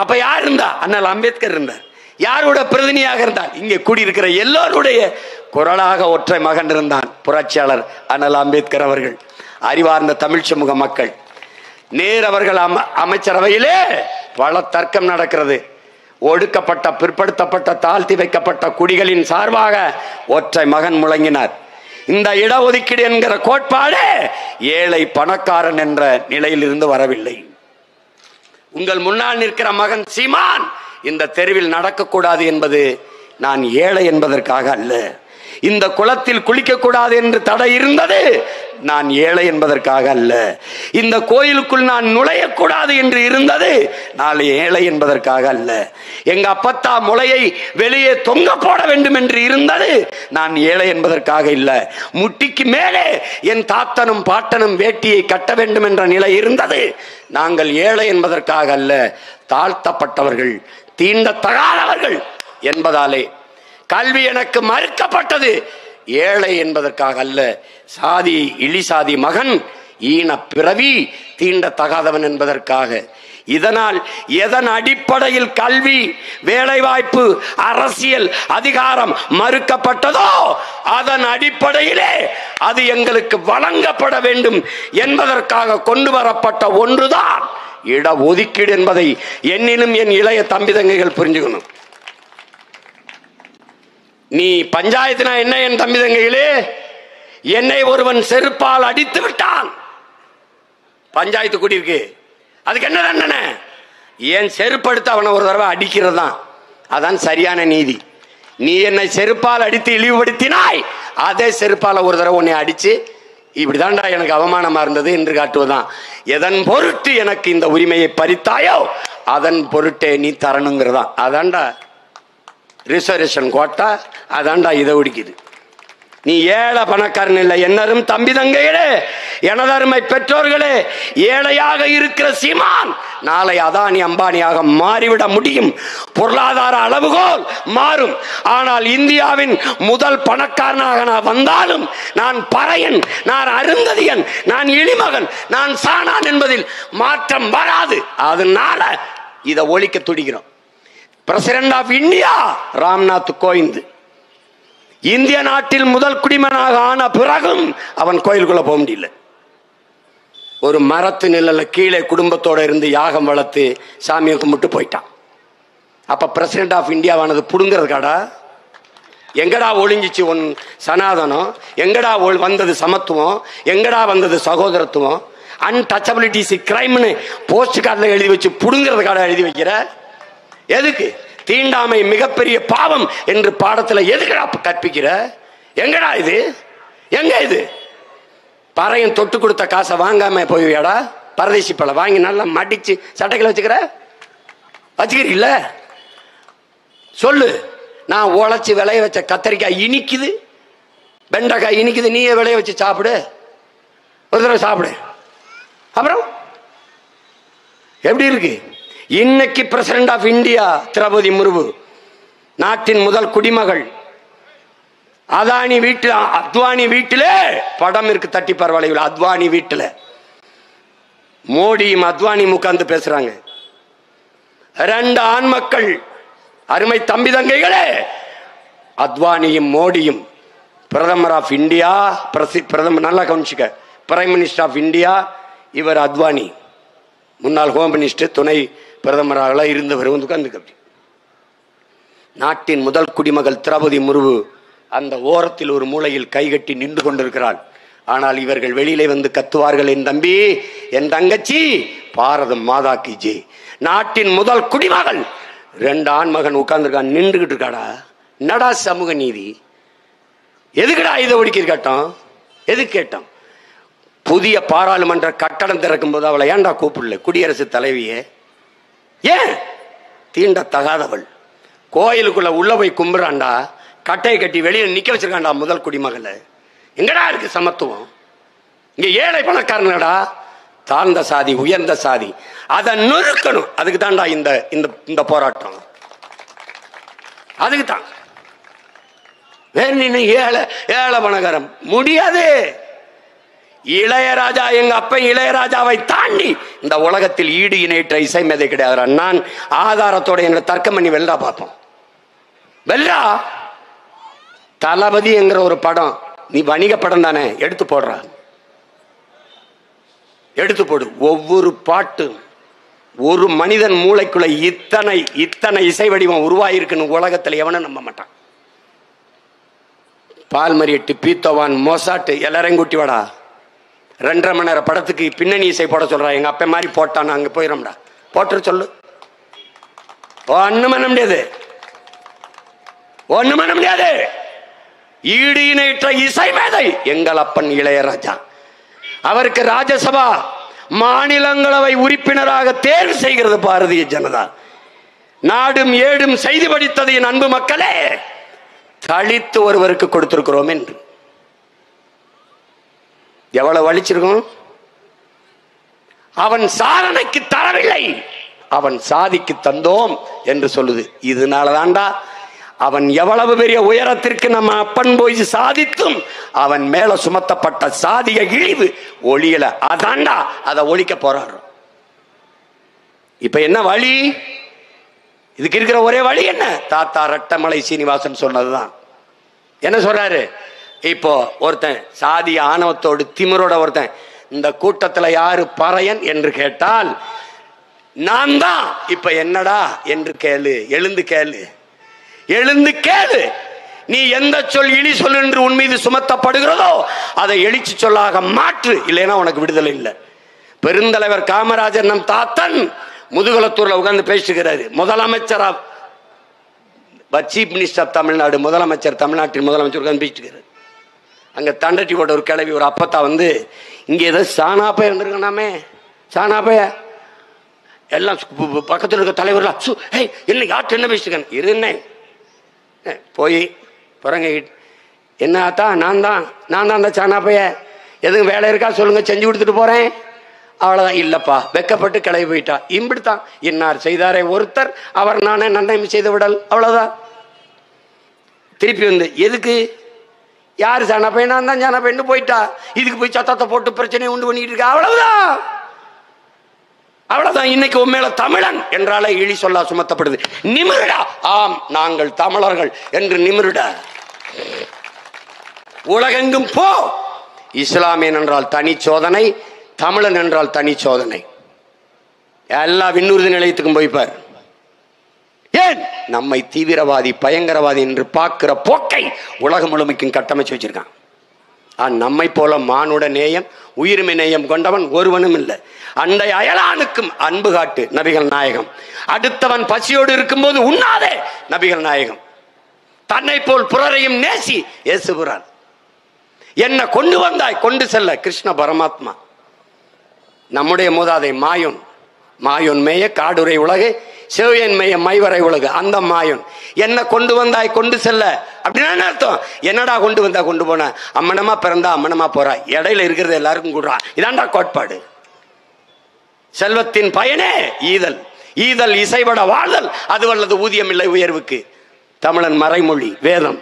அப்ப யார் இருந்தா? அண்ணல் அம்பேத்கர் இருந்தார். யாரோட பிரதிநிதியாக இருந்தால்? இங்கே கூடியிருக்கிற எல்லோருடைய குரலாக ஒற்றை மகன் இருந்தான், புரட்சியாளர் அண்ணல் அம்பேத்கர் அவர்கள். அறிவார்ந்த தமிழ் சமூக மக்கள், நேர் அவர்கள் அமைச்சரவையிலே பல தர்க்கம் நடக்கிறது. ஒடுக்கப்பட்ட, பிற்படுத்தப்பட்ட, தாழ்த்தி வைக்கப்பட்ட குடிகளின் சார்பாக ஒற்றை மகன் முழங்கினார். இந்த இடஒதுக்கீடு என்கிற கோட்பாடு ஏழை பணக்காரன் என்ற நிலையிலிருந்து வரவில்லை. உங்கள் முன்னால் நிற்கிற மகன் சீமான் இந்த தெருவில் நடக்கக்கூடாது என்பது நான் ஏழை என்பதற்காக அல்ல. இந்த குளத்தில் குளிக்கக்கூடாது என்று தடை இருந்தது நான் ஏழை என்பதற்காக அல்ல. இந்த கோயிலுக்குள் நான் நுழையக்கூடாது என்று இருந்தது நான் ஏழை என்பதற்காக அல்ல. எங்க அப்பத்தா முளையை வெளியே தொங்க போட வேண்டும் என்று இருந்தது நான் ஏழை என்பதற்காக இல்ல. முட்டிக்கு மேலே என் தாத்தனும் பாட்டனும் வேட்டியை கட்ட வேண்டும் என்ற நிலை இருந்தது நாங்கள் ஏழை என்பதற்காக அல்ல. தாழ்த்தப்பட்டவர்கள், தீண்டத்தகாதவர்கள் என்பதாலே கல்வி எனக்கு மறுக்கப்பட்டது ஏழை என்பதற்காக அல்ல. சாதி, இழிசாதி மகன், ஈன பிறவி, தீண்டத்தகாதவன் என்பதற்காக. இதனால் எதன் அடிப்படையில் கல்வி, வேலைவாய்ப்பு, அரசியல் அதிகாரம் மறுக்கப்பட்டதோ அதன் அடிப்படையிலே அது எங்களுக்கு வழங்கப்பட வேண்டும் என்பதற்காக கொண்டு வரப்பட்ட ஒன்றுதான் இட ஒதுக்கீடு என்பதை என்னிலும் என் இளைய தம்பி தங்கைகள் புரிஞ்சுக்கணும். நீ பஞ்சாயத்துனா என்ன என் தம்பி தங்கைகளே? என்னை ஒருவன் செருப்பால் அடித்து விட்டான், பஞ்சாயத்து கூடியிருக்கு, அதுக்கு என்ன தண்டனை? என் செருப்படுத்து அவனை ஒரு தடவை அடிக்கிறது தான், அதான் சரியான நீதி. நீ என்னை செருப்பால் அடித்து இழிவுபடுத்தினாய், அதே செருப்பால் ஒரு தடவை உன்னை அடிச்சு இப்படிதான்டா எனக்கு அவமானமா இருந்தது என்று காட்டுவதான். எதன் பொருட்டு எனக்கு இந்த உரிமையை பறித்தாயோ அதன் பொருட்டே நீ தரணுங்கிறதா. அதான்டா ரிசர்வேஷன் கோட்டா, அதான்டா இதை ஒடிக்குது. நீ ஏழை பணக்காரன் இல்லை. என்னரும் தம்பி தங்கைகளே, எனதருமை பெற்றோர்களே, ஏழையாக இருக்கிற சீமான் நாளை அதானி அம்பானியாக மாறிவிட முடியும். பொருளாதார அளவுகோல் மாறும். ஆனால் இந்தியாவின் முதல் பணக்காரனாக நான் வந்தாலும் நான் பறையன், நான் அருந்ததியன், நான் இளிமகன், நான் சாணான் என்பதில் மாற்றம் வராது. அதனால இதை ஒழிக்க துடிக்கிறோம். President of India Ramnath Kovind இந்திய நாட்டில் முதல் குடிமகனாக ஆன பிறகும் அவன் கோயிலுக்குள்ள போக முடியல. ஒரு மரத்து நிழல்ல கீழே குடும்பத்தோட இருந்து யாகம் வளர்த்து சாமியை கும்பிட்டு போயிட்டான். அப்ப பிரசிடென்ட் ஆஃப் இந்தியாவானது புடுங்கிறதுக்காடா? எங்கடா ஒளிஞ்சிச்சு உன் சனாதனம்? எங்கடா வந்தது சமத்துவம்? எங்கடா வந்தது சகோதரத்துவம்? அன்டச்சபிலிட்டிஸ் கிரைம்னு போஸ்ட் கார்டில் எழுதி வச்சு புடுங்கிறதுக்காடா எழுதி வைக்கிற? எதுக்கு? தீண்டாமை மிகப்பெரிய பாவம் என்று பாடத்தில் எதுக்குடா கற்பிக்கிற? எங்கடா இது? எங்க இது? பறையன் தொட்டு கொடுத்த காசை வாங்காம போய்வியாடா? பரதேசி பழம் வாங்கி நல்லா மடிச்சு சட்டைகளை வச்சுக்கிறீல்ல? சொல்லு. நான் உழைச்சி விளைய வச்ச கத்தரிக்காய் இனிக்குது, வெண்டைக்காய் இனிக்குது, நீயே விளைய வச்சு சாப்பிடு, ஒரு தடவை சாப்பிடு. அப்புறம் எப்படி இருக்கு? இன்னைக்கு president of India Draupadi Murmu, நாட்டின் முதல் குடிமகள். அதானி வீட்டில், அத்வானி வீட்டிலே படம் இருக்கு, தட்டி பரவாயில்ல. அத்வானி வீட்டில் மோடியும் அத்வானியும் உட்கார்ந்து பேசுறாங்க. 2 ஆண் மக்கள். அருமை தம்பி தங்கைகளே, அத்வானியும் மோடியும் பிரதமர் ஆஃப் இந்தியா, பிரதமர் நல்லா கவனிச்சுக்க, பிரைம் மினிஸ்டர் ஆஃப் இந்தியா இவர் அத்வானி, முன்னாள் ஹோம் மினிஸ்டர், துணை பிரதமராக இருந்தவர். உட்கார்ந்து நாட்டின் முதல் குடிமகள் திரௌபதி முர்மு அந்த ஓரத்தில் ஒரு மூலையில் கைகட்டி நின்று கொண்டிருக்கிறாள். ஆனால் இவர்கள் வெளியிலே வந்து கத்துவார்கள், என் தம்பி, என் தங்கச்சி, பாரதம் மாதா கி ஜெய். நாட்டின் முதல் குடிமகள் 2 ஆண்மகன் உட்கார்ந்துருக்கான், நின்றுகிட்டு இருக்காடா. என்னடா சமூக நீதி? எதுக்குடா இதை ஒடுக்கி கேட்டோம்? எதுக்கு கேட்டோம்? புதிய பாராளுமன்ற கட்டடம் திறக்கும் போது அவளை ஏன்டா கூப்பிடல? குடியரசுத் தலைவியே ஏன்? தீண்ட தகாதவள். கோயிலுக்குள்ள உள்ள போய் கும்பிடுறான்டா, கட்டையை கட்டி வெளியே நிக்க வச்சிருக்காண்டா முதல் குடிமகள். எங்கடா இருக்கு சமத்துவம்? இங்க ஏழை பணக்காரனடா, தாழ்ந்த சாதி உயர்ந்த சாதி, அதை நொறுக்கணும். அதுக்கு தான்டா இந்த போராட்டம். அதுக்கு தான். ஏழை ஏழை பணக்காரன் முடியாது. இளையராஜா, எங்க அப்ப இளையராஜாவை தாண்டி இந்த உலகத்தில் ஈடு இணையற்ற இசை மேதை கிடையாது. நான் ஆதாரத்தோட என்ன தர்க்கம் பண்ணி வெல்லா பார்ப்போம். வெல்லா தளபதி என்கிற ஒரு படம், நீ வணிக படம் தானே, எடுத்து போடுற, எடுத்து போடு. ஒவ்வொரு பாட்டு ஒரு மனிதன் மூளைக்குள்ள இத்தனை இசை வடிவம் உருவாயிருக்குன்னு உலகத்தில் எவனும் நம்ப மாட்டான். பால்மரியட்டு, பீத்தோவான், மொசாட்டு எல்லாரையும் கூட்டி வாடா. 2.5 மணி நேரம் படத்துக்கு பின்னணி இசை போட சொல்றான். எங்க அப்ப மாதிரி போட்டான், அங்க போயிடும்டா, போட்டு சொல்லு. ஒண்ணும் பண்ண முடியாது, ஒண்ணும் பண்ண முடியாது. ஈடு இணையற்ற இசை மேதை எங்கள் அப்பன் இளையராஜா. அவருக்கு ராஜ்யசபா மாநிலங்களவை உறுப்பினராக தேர்வு செய்கிறது பாரதிய ஜனதா. நாடும் ஏடும் செய்தி படித்தது என் அன்பு மக்களே, தலித்து ஒருவருக்கு கொடுத்திருக்கிறோம் என்று எவ்வளவு வலிச்சிருக்கும். அவன் சாதனைக்கு தரவில்லை, அவன் சாதிக்கு தந்தோம் என்று சொல்லுது. இதனாலதான்டா அவன் எவ்வளவு பெரிய உயரத்திற்கு நம்ம அப்பன் போய் சாதித்தும் அவன் மேல சுமத்தப்பட்ட சாதிய இழிவு ஒளியல. அதான்டா அதை ஒழிக்க போராடுறோம். இப்ப என்ன வழி? இதுக்கு இருக்கிற ஒரே வழி என்ன? தாத்தா ரட்டமலை சீனிவாசன் சொன்னதுதான். என்ன சொல்றாரு? இப்போ ஒருத்தன் சாதிய ஆணவத்தோடு திமிரோட ஒருத்தன் இந்த கூட்டத்துல யாரு பறையன் என்று கேட்டால் நான் தான். இப்ப என்னடா என்று கேளு, எழுந்து கேளு, எழுந்து கேளு. நீ எந்த சொல் இழி சொல் என்று உன் மீது சுமத்தப்படுகிறதோ அதை எழுச்சி சொல்லாக மாற்று, இல்லைன்னா உனக்கு விடுதலை இல்லை. பெருந்தலைவர் காமராஜர் நம் தாத்தன் முதுகுளத்தூர்ல உட்கார்ந்து பேசுகிறாரு. முதலமைச்சரா சீஃப் மினிஸ்டர் ஆஃப் தமிழ்நாடு, முதலமைச்சர், தமிழ்நாட்டின் முதலமைச்சர் உட்கார்ந்து பேசிக்கிறார். அங்க தண்டட்டி போட்ட ஒரு கிழவி, ஒரு அப்பத்தா வந்து இங்க ஏதோ சாணாப்பைய இருந்திருக்கணாமே, சாணாப்பைய எல்லாம் பக்கத்தில் இருக்க தலைவர்களா என்ன யார்ட்டு என்ன பேசிருக்கேன் இருந்தேன் போய் புறங்க என்ன ஆத்தா நான் தான் அந்த சாணாப்பைய எதுவும் வேலை இருக்கா சொல்லுங்க செஞ்சு கொடுத்துட்டு போறேன். அவ்வளவுதான். இல்லப்பா வெக்கப்பட்டு கிளம்பி போயிட்டா. இப்படித்தான் இன்னார் செய்தாரே ஒருத்தர் அவர் நானே நன்மை செய்து விடல், அவ்வளவுதான். திருப்பி வந்து எதுக்கு யாரு சாணாப்பைய நான் தான் சாணாப்பையன்னு போயிட்டா, இதுக்கு போய் சத்தத்தை போட்டு பிரச்சனையை உண்டு பண்ணிட்டு இருக்கா, அவ்வளவுதான். அவ்வளவுதான். இன்னைக்கு உண்மையில தமிழன் என்றாலே இழி சொல்லா சுமத்தப்படுது. நிமிருடா, ஆம் நாங்கள் தமிழர்கள் என்று நிமிருடா. உலகெங்கும் போ. இஸ்லாமியன் என்றால் தனி சோதனை, தமிழன் என்றால் தனி சோதனை. எல்லா விண்ணூர்தி நிலையத்துக்கும் போய்ப்பார். ஏன் நம்மை தீவிரவாதி பயங்கரவாதி என்று பார்க்கிற போக்கை உலகம் முழுமைக்கும் கட்டமைச்சு வச்சிருக்கான். நம்மை போல மானுட நேயம் உயிர்மை நேயம் கொண்டவன் ஒருவனும் இல்லை. அண்டை அயலானுக்கும் அன்பு காட்டு நபிகள் நாயகம். அடுத்தவன் பசியோடு இருக்கும்போது உண்ணாதே நபிகள் நாயகம். தன்னை போல் புறரையும் நேசி இயேசுகிறான். என்ன கொண்டு வந்தாய் கொண்டு செல்ல கிருஷ்ண பரமாத்மா. நம்முடைய மூதாதை மாயோன் மேய காடுரை உலகு செவியன் மேய மைவரை உலகு. அந்த மாயோன் என்ன கொண்டு வந்தாய் கொண்டு செல்ல அப்படின்னா அர்த்தம். என்னடா கொண்டு வந்தா கொண்டு போன, அம்மனமா பிறந்தா அம்மனமா போறா, இடையில இருக்கிறது எல்லாருக்கும் கூடுறா. இதாண்டா கோட்பாடு. செல்வத்தின் பயனே ஈதல், ஈதல் இசைபட வாழ்தல், அது வல்லது ஊதியம் இல்லை உயர்வுக்கு. தமிழன் மறைமொழி வேதம்.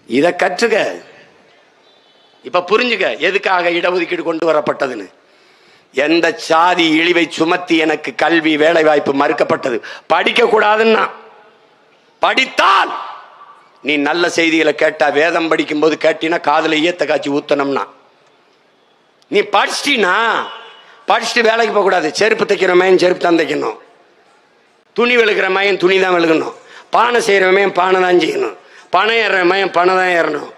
இதை கற்றுக்க. இப்ப புரிஞ்சுக்க எதுக்காக இடஒதுக்கீடு கொண்டு வரப்பட்டதுன்னு. எந்த சாதி இழிவை சுமத்தி எனக்கு கல்வி வேலை வாய்ப்பு மறுக்கப்பட்டது. படிக்க கூடாதுன்னா, படித்தால் நீ நல்ல செய்திகளை கேட்டா, வேதம் படிக்கும் போது கேட்டினா காதல ஈயத்த காட்சி ஊத்தனம்னா, நீ படிச்சிட்டினா படிச்சுட்டு வேலைக்கு போக கூடாது. செருப்பு தைக்கிற மயன் செருப்பு தான் தைக்கணும், துணி வெளுக்கிற மயன் துணி தான் வெளுக்கணும், பானை செய்யற மயன் பானை தான் செய்யணும், பணம் ஏற மயன் பணம் தான் ஏறணும்.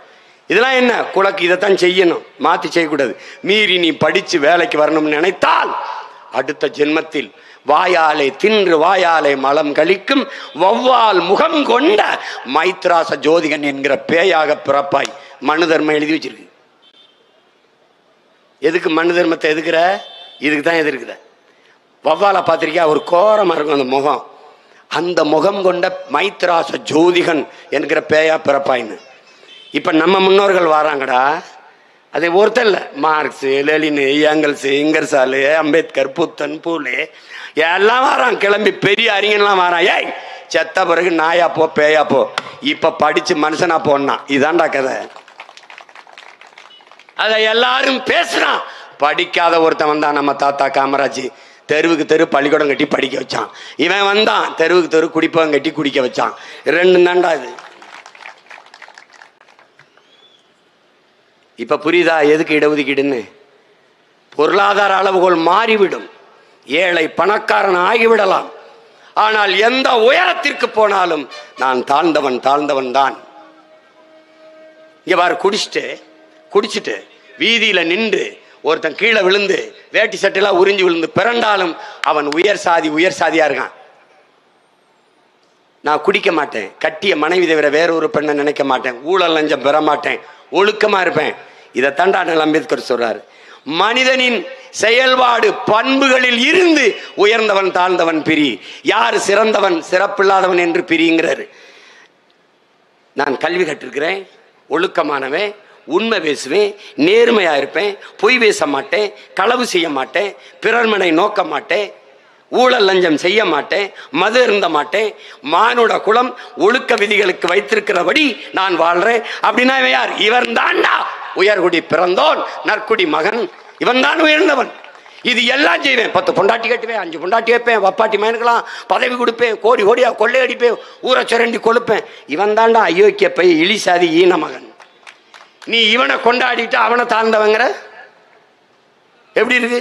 இதெல்லாம் என்ன குலக்கு, இதைத்தான் செய்யணும், மாத்தி செய்யக்கூடாது. மீறி நீ படிச்சு வேலைக்கு வரணும்னு நினைத்தால் அடுத்த ஜென்மத்தில் வாயாலே தின்று வாயாலே மலம் கழிக்கும் வௌவால் முகம் கொண்ட மைத்ராச ஜோதிகன் என்கிற பேயாக பிறப்பாய். மனு தர்மம் எழுதி வச்சிருக்கு. எதுக்கு மனு தர்மத்தை எதுக்குற? இதுக்கு தான் எதிர்க்கிற. வௌவாலை பார்த்திருக்கியா? ஒரு கோரமா இருக்கும் அந்த முகம். அந்த முகம் கொண்ட மைத்ராச ஜோதிகன் என்கிற பேயா பிறப்பாயின்னு. இப்ப நம்ம முன்னோர்கள் வராங்கடா, அது ஒருத்தர் இல்ல, Marx, Lenin, Engels, Ingersoll, Ambedkar, Buddhan, Phule எல்லாம் வரான். கிளம்பி பெரிய அறிஞர்லாம் வரான். ஏய் செத்த பிறகு நாயா போ பேயா போ, இப்ப படிச்சு மனுஷனா போனா. இதான்டா கதை. அத எல்லாரும் பேசுறான். படிக்காத ஒருத்தன் வந்தான், நம்ம தாத்தா காமராஜ். தெருவுக்கு தெரு பள்ளிக்கூடம் கட்டி படிக்க வச்சான். இவன் வந்தான், தெருவுக்கு தெரு குடிப்பவன் கட்டி குடிக்க வச்சான். ரெண்டு தாண்டா இது. இப்ப புரியுதா எதுக்கு இடஒதுக்கீடுன்னு? பொருளாதார அளவுகோல் மாறிவிடும், ஏழை பணக்காரன் ஆகிவிடலாம். ஆனால் எந்த உயரத்திற்கு போனாலும் நான் தாழ்ந்தவன் தான். இங்க பாரு, குடிச்சிட்டு வீதியில நின்று ஒருத்தன் கீழே விழுந்து வேட்டி சட்டெல்லாம் உறிஞ்சி விழுந்து பிறண்டாலும் அவன் உயர் சாதியா இருக்கான். நான் குடிக்க மாட்டேன், கட்டிய மனைவி தவிர வேற ஒரு பெண்ணை நினைக்க மாட்டேன், ஊழல் லஞ்சம் பெற மாட்டேன், ஒழுக்கமா இருப்பேன். இதை தாண்டா அம்பேத்கர் சொல்றாரு. மனிதனின் செயல்பாடு பண்புகளில் இருந்து உயர்ந்தவன் தாழ்ந்தவன் பிரி, யார் சிறந்தவன் சிறப்பில்லாதவன் என்று பிரிங்கிறாரு. நான் கல்வி கற்றிருக்கிறேன், ஒழுக்கமானவன், உண்மை பேசுவேன், நேர்மையா இருப்பேன், பொய் பேச மாட்டேன், களவு செய்ய மாட்டேன், பிறர்மனை நோக்க மாட்டேன், ஊழல் லஞ்சம் செய்ய மாட்டேன், மது இருந்த மாட்டேன், மானுட குலம் ஒழுக்க விதிகளுக்கு வைத்திருக்கிறபடி நான் வாழ்றேன். அப்படின்னா இவன் யார்? இவன் தான்டா உயர்குடி பிறந்தோன், நற்குடி மகன், இவன் தான் உயர்ந்தவன். இது எல்லாம் செய்வேன். 10 பொண்டாட்டி கட்டுவேன், 5 பொண்டாட்டி வைப்பேன், வப்பாட்டி மயனுக்கலாம் பதவி கொடுப்பேன், கோடி கோடியா கொள்ளையடிப்பேன், ஊரை சுரண்டி கொழுப்பேன். இவன் தாண்டா அயோக்கிய பை இழிசாதி ஈன மகன். நீ இவனை கொண்டாடிட்டு அவனை தாழ்ந்தவங்கிற எப்படி இருக்கு?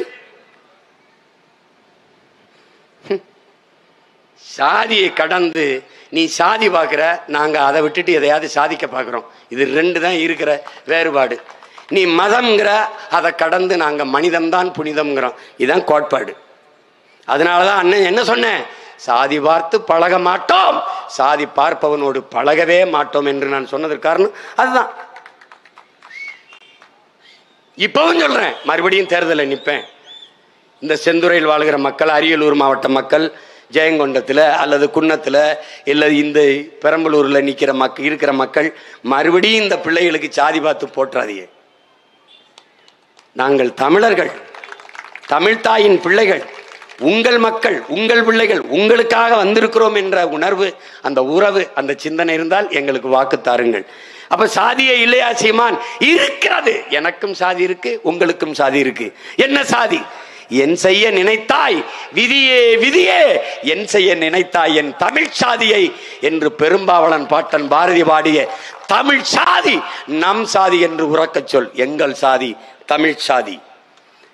சாதியை கடந்து நீ சாதி பார்க்குற, நாங்கள் அதை விட்டுட்டு எதையாவது சாதிக்க பார்க்குறோம். இது ரெண்டு தான் இருக்கிற வேறுபாடு. நீ மதம்ங்கிற, அதை கடந்து நாங்கள் மனிதம்தான் புனிதம்ங்கிறோம். இதுதான் கோட்பாடு. அதனால தான் அண்ணன் என்ன சொன்னேன், சாதி பார்த்து பழக மாட்டோம், சாதி பார்ப்பவனோடு பழகவே மாட்டோம் என்று நான் சொன்னதற்கு காரணம் அதுதான். இப்பவும் சொல்றேன், மறுபடியும் தேர்தலில் நிற்பேன். இந்த செந்துறையில் வாழ்கிற மக்கள், அரியலூர் மாவட்ட மக்கள், ஜெயங்கொண்டத்தில் அல்லது குன்னத்தில் இல்லை இந்த பெரம்பலூரில் இருக்கிற மக்கள் மறுபடியும் இந்த பிள்ளைகளுக்கு சாதி பார்த்து போற்றாதீங்க. நாங்கள் தமிழர்கள், தமிழ்தாயின் பிள்ளைகள், உங்கள் மக்கள், உங்கள் பிள்ளைகள், உங்களுக்காக வந்திருக்கிறோம் என்ற உணர்வு, அந்த உறவு, அந்த சிந்தனை இருந்தால் எங்களுக்கு வாக்கு தாருங்கள். அப்ப சாதியே இல்லையா சீமான்? இருக்கிறது. எனக்கும் சாதி இருக்கு, உங்களுக்கும் சாதி இருக்கு. என்ன சாதி? என் செய்ய நினைத்தாய் விதியே விதியே, என் செய்ய நினைத்தாய் என் தமிழ் சாதியை என்று பெரும்பாவளன் பாட்டன் பாரதி பாடிய தமிழ் சாதி நம் சாதி என்று உறக்கச் சொல். எங்கள் சாதி தமிழ் சாதி.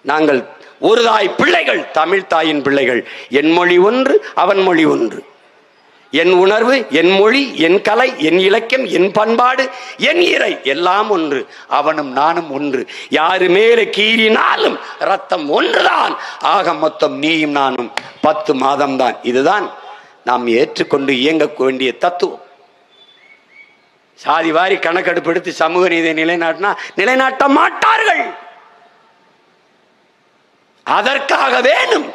நாங்கள் ஒரு தாய் பிள்ளைகள், தமிழ் தாயின் பிள்ளைகள். என் மொழி ஒன்று, அவன் மொழி ஒன்று. என் உணர்வு, என் மொழி, என் கலை, என் இலக்கியம், என் பண்பாடு, என் இறை எல்லாம் ஒன்று. அவனும் நானும் ஒன்று. யாரு மேலே கீறினாலும் ரத்தம் ஒன்றுதான். ஆக மொத்தம் நீயும் நானும் 10 மாதம்தான். இதுதான் நாம் ஏற்றுக்கொண்டு இயங்க வேண்டிய தத்துவம். சாதி வாரி கணக்கெடுப்பு எடுத்து சமூக நீதியை நிலைநாட்டினா நிலைநாட்ட மாட்டார்கள். அதற்காக வேணும்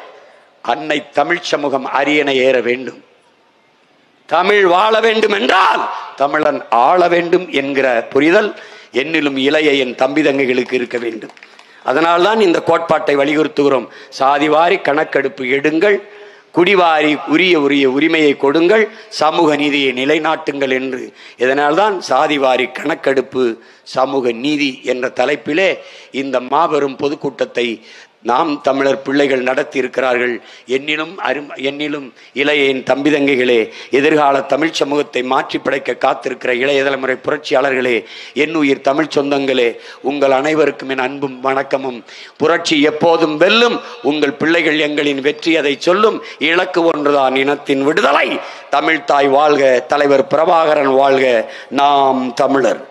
அன்னை தமிழ் சமூகம் அரியணை ஏற வேண்டும். தமிழ் வாழ வேண்டும் என்றால் தமிழன் ஆள வேண்டும் என்கிற புரிதல் என்னிலும் இளைய என் தம்பி தங்கைகளுக்கு இருக்க வேண்டும். அதனால்தான் இந்த கோட்பாட்டை வலியுறுத்துகிறோம். சாதிவாரி கணக்கெடுப்பு எடுங்கள், குடிவாரி உரிய உரிமையை கொடுங்கள், சமூக நீதியை நிலைநாட்டுங்கள் என்று. இதனால்தான் சாதிவாரி கணக்கெடுப்பு சமூக நீதி என்ற தலைப்பிலே இந்த மாபெரும் பொதுக்கூட்டத்தை நாம் தமிழர் பிள்ளைகள் நடத்தி இருக்கிறார்கள். என்னிலும் இளைய என் தம்பி தங்கைகளே, எதிர்கால தமிழ் சமூகத்தை மாற்றி படைக்க காத்திருக்கிற இளைய தலைமுறை புரட்சியாளர்களே, என் உயிர் தமிழ் சொந்தங்களே, உங்கள் அனைவருக்கும் என் அன்பும் வணக்கமும். புரட்சி எப்போதும் வெல்லும். உங்கள் பிள்ளைகள் எங்களின் வெற்றி அதை சொல்லும். இலக்கு ஒன்றுதான், இனத்தின் விடுதலை. தமிழ்தாய் வாழ்க, தலைவர் பிரபாகரன் வாழ்க. நாம் தமிழர்.